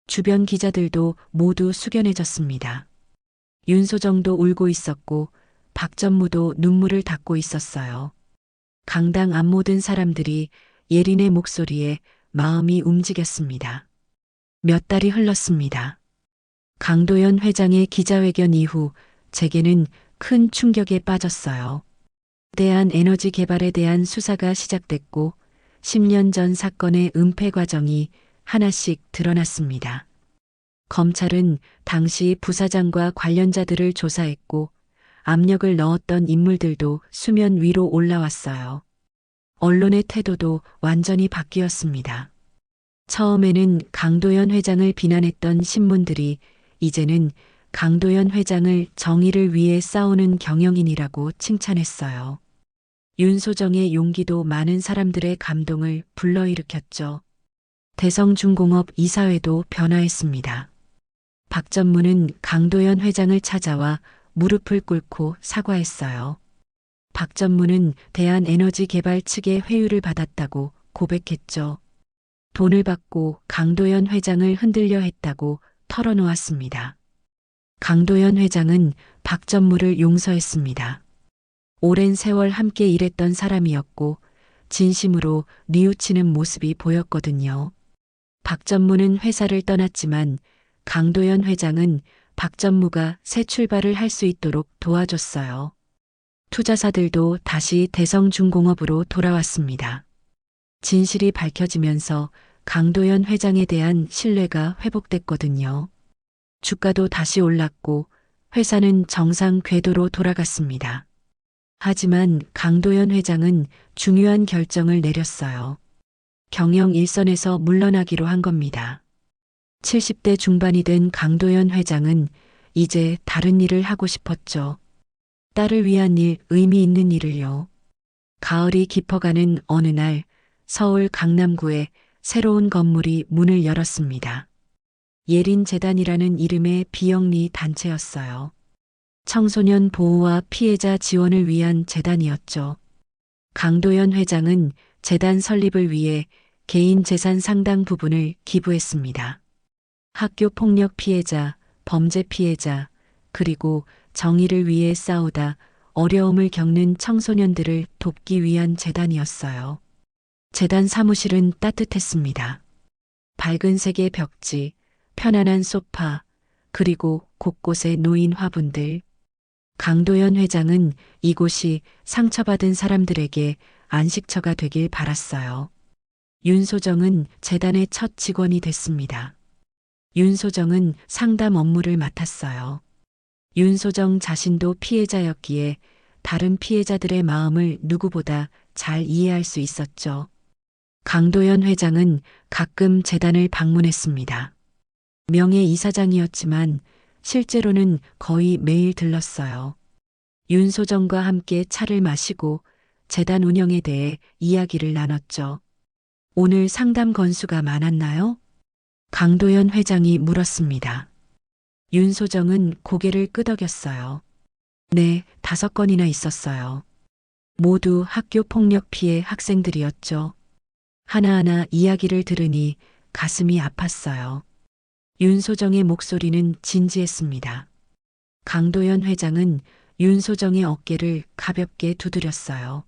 주변 기자들도 모두 숙연해졌습니다. 윤소정도 울고 있었고 박 전무도 눈물을 닦고 있었어요. 강당 앞 모든 사람들이 예린의 목소리에 마음이 움직였습니다. 몇 달이 흘렀습니다. 강도연 회장의 기자회견 이후 제게는 큰 충격에 빠졌어요. 대한 에너지 개발에 대한 수사가 시작됐고 10년 전 사건의 은폐 과정이 하나씩 드러났습니다. 검찰은 당시 부사장과 관련자들을 조사했고 압력을 넣었던 인물들도 수면 위로 올라왔어요. 언론의 태도도 완전히 바뀌었습니다. 처음에는 강도연 회장을 비난했던 신문들이 이제는 강도연 회장을 정의를 위해 싸우는 경영인이라고 칭찬했어요. 윤소정의 용기도 많은 사람들의 감동을 불러일으켰죠. 대성중공업 이사회도 변화했습니다. 박 전무는 강도연 회장을 찾아와 무릎을 꿇고 사과했어요. 박 전무는 대한에너지개발 측의 회유를 받았다고 고백했죠. 돈을 받고 강도연 회장을 흔들려 했다고 털어놓았습니다. 강도연 회장은 박 전무를 용서했습니다. 오랜 세월 함께 일했던 사람이었고 진심으로 뉘우치는 모습이 보였거든요. 박 전무는 회사를 떠났지만 강도연 회장은 박 전무가 새 출발을 할 수 있도록 도와줬어요. 투자사들도 다시 대성중공업으로 돌아왔습니다. 진실이 밝혀지면서 강도연 회장에 대한 신뢰가 회복됐거든요. 주가도 다시 올랐고 회사는 정상 궤도로 돌아갔습니다. 하지만 강도연 회장은 중요한 결정을 내렸어요. 경영 일선에서 물러나기로 한 겁니다. 70대 중반이 된 강도연 회장은 이제 다른 일을 하고 싶었죠. 딸을 위한 일, 의미 있는 일을요. 가을이 깊어가는 어느 날 서울 강남구에 새로운 건물이 문을 열었습니다. 예린재단이라는 이름의 비영리 단체였어요. 청소년 보호와 피해자 지원을 위한 재단이었죠. 강도연 회장은 재단 설립을 위해 개인 재산 상당 부분을 기부했습니다. 학교 폭력 피해자, 범죄 피해자, 그리고 정의를 위해 싸우다 어려움을 겪는 청소년들을 돕기 위한 재단이었어요. 재단 사무실은 따뜻했습니다. 밝은 색의 벽지, 편안한 소파, 그리고 곳곳에 놓인 화분들. 강도연 회장은 이곳이 상처받은 사람들에게 안식처가 되길 바랐어요. 윤소정은 재단의 첫 직원이 됐습니다. 윤소정은 상담 업무를 맡았어요. 윤소정 자신도 피해자였기에 다른 피해자들의 마음을 누구보다 잘 이해할 수 있었죠. 강도연 회장은 가끔 재단을 방문했습니다. 명예이사장이었지만 실제로는 거의 매일 들렀어요. 윤소정과 함께 차를 마시고 재단 운영에 대해 이야기를 나눴죠. 오늘 상담 건수가 많았나요? 강도연 회장이 물었습니다. 윤소정은 고개를 끄덕였어요. 네, 5건이나 있었어요. 모두 학교 폭력 피해 학생들이었죠. 하나하나 이야기를 들으니 가슴이 아팠어요. 윤소정의 목소리는 진지했습니다. 강도연 회장은 윤소정의 어깨를 가볍게 두드렸어요.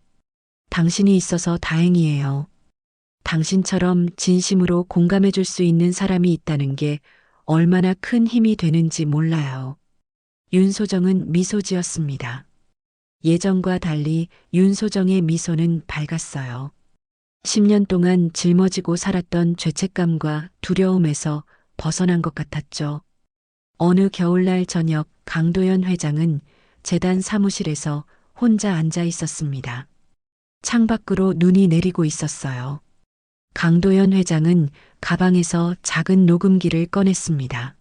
당신이 있어서 다행이에요. 당신처럼 진심으로 공감해 줄 수 있는 사람이 있다는 게 얼마나 큰 힘이 되는지 몰라요. 윤소정은 미소 지었습니다. 예전과 달리 윤소정의 미소는 밝았어요. 10년 동안 짊어지고 살았던 죄책감과 두려움에서 벗어난 것 같았죠. 어느 겨울날 저녁 강도연 회장은 재단 사무실에서 혼자 앉아 있었습니다. 창밖으로 눈이 내리고 있었어요. 강도연 회장은 가방에서 작은 녹음기를 꺼냈습니다.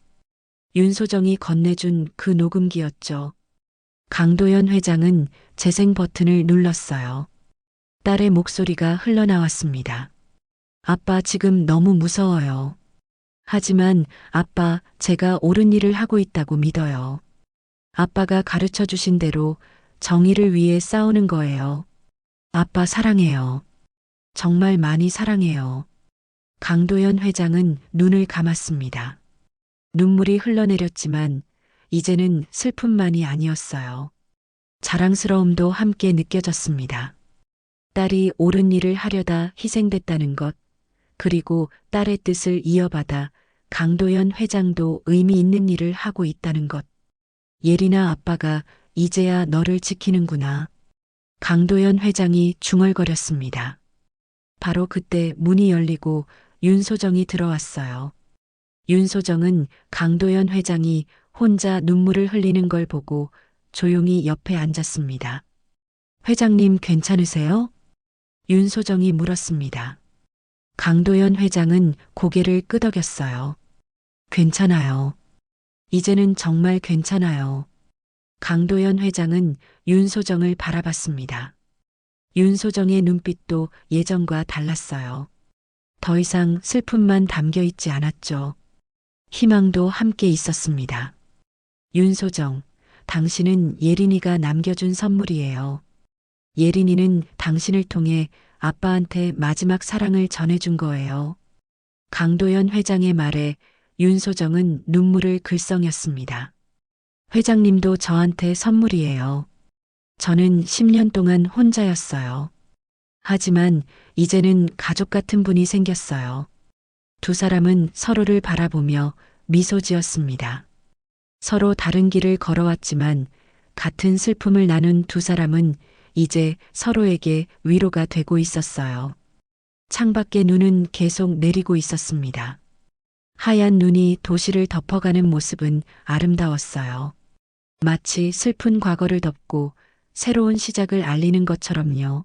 윤소정이 건네준 그 녹음기였죠. 강도연 회장은 재생 버튼을 눌렀어요. 딸의 목소리가 흘러나왔습니다. 아빠 지금 너무 무서워요. 하지만 아빠, 제가 옳은 일을 하고 있다고 믿어요. 아빠가 가르쳐 주신 대로 정의를 위해 싸우는 거예요. 아빠 사랑해요. 정말 많이 사랑해요. 강도연 회장은 눈을 감았습니다. 눈물이 흘러내렸지만 이제는 슬픔만이 아니었어요. 자랑스러움도 함께 느껴졌습니다. 딸이 옳은 일을 하려다 희생됐다는 것, 그리고 딸의 뜻을 이어받아 강도연 회장도 의미 있는 일을 하고 있다는 것. 예린아, 아빠가 이제야 너를 지키는구나. 강도연 회장이 중얼거렸습니다. 바로 그때 문이 열리고 윤소정이 들어왔어요. 윤소정은 강도연 회장이 혼자 눈물을 흘리는 걸 보고 조용히 옆에 앉았습니다. 회장님 괜찮으세요? 윤소정이 물었습니다. 강도연 회장은 고개를 끄덕였어요. 괜찮아요. 이제는 정말 괜찮아요. 강도연 회장은 윤소정을 바라봤습니다. 윤소정의 눈빛도 예전과 달랐어요. 더 이상 슬픔만 담겨 있지 않았죠. 희망도 함께 있었습니다. 윤소정, 당신은 예린이가 남겨준 선물이에요. 예린이는 당신을 통해 아빠한테 마지막 사랑을 전해준 거예요. 강도연 회장의 말에 윤소정은 눈물을 글썽였습니다. 회장님도 저한테 선물이에요. 저는 10년 동안 혼자였어요. 하지만 이제는 가족 같은 분이 생겼어요. 두 사람은 서로를 바라보며 미소 지었습니다. 서로 다른 길을 걸어왔지만 같은 슬픔을 나눈 두 사람은 이제 서로에게 위로가 되고 있었어요. 창밖의 눈은 계속 내리고 있었습니다. 하얀 눈이 도시를 덮어가는 모습은 아름다웠어요. 마치 슬픈 과거를 덮고 새로운 시작을 알리는 것처럼요.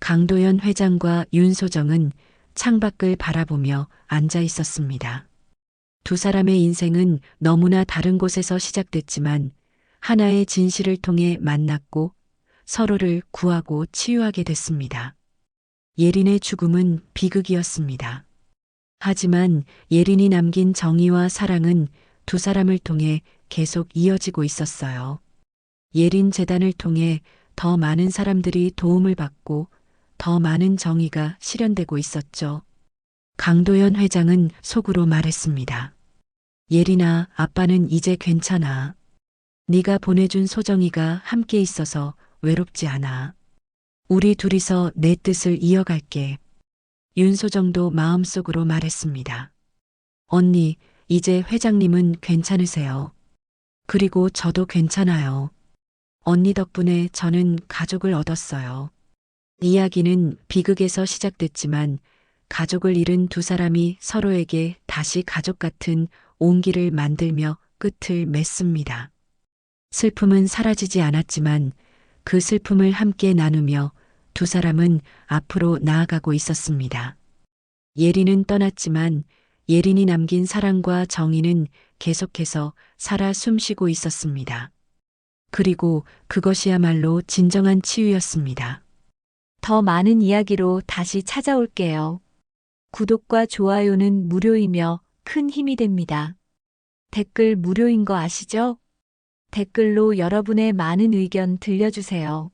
강도연 회장과 윤소정은 창밖을 바라보며 앉아 있었습니다. 두 사람의 인생은 너무나 다른 곳에서 시작됐지만 하나의 진실을 통해 만났고 서로를 구하고 치유하게 됐습니다. 예린의 죽음은 비극이었습니다. 하지만 예린이 남긴 정의와 사랑은 두 사람을 통해 계속 이어지고 있었어요. 예린 재단을 통해 더 많은 사람들이 도움을 받고 더 많은 정의가 실현되고 있었죠. 강도연 회장은 속으로 말했습니다. 예린아, 아빠는 이제 괜찮아. 네가 보내준 소정이가 함께 있어서 외롭지 않아. 우리 둘이서 내 뜻을 이어갈게. 윤소정도 마음속으로 말했습니다. 언니, 이제 회장님은 괜찮으세요. 그리고 저도 괜찮아요. 언니 덕분에 저는 가족을 얻었어요. 이야기는 비극에서 시작됐지만 가족을 잃은 두 사람이 서로에게 다시 가족 같은 온기를 만들며 끝을 맺습니다. 슬픔은 사라지지 않았지만 그 슬픔을 함께 나누며 두 사람은 앞으로 나아가고 있었습니다. 예린은 떠났지만 예린이 남긴 사랑과 정의는 계속해서 살아 숨쉬고 있었습니다. 그리고 그것이야말로 진정한 치유였습니다. 더 많은 이야기로 다시 찾아올게요. 구독과 좋아요는 무료이며 큰 힘이 됩니다. 댓글 무료인 거 아시죠? 댓글로 여러분의 많은 의견 들려주세요.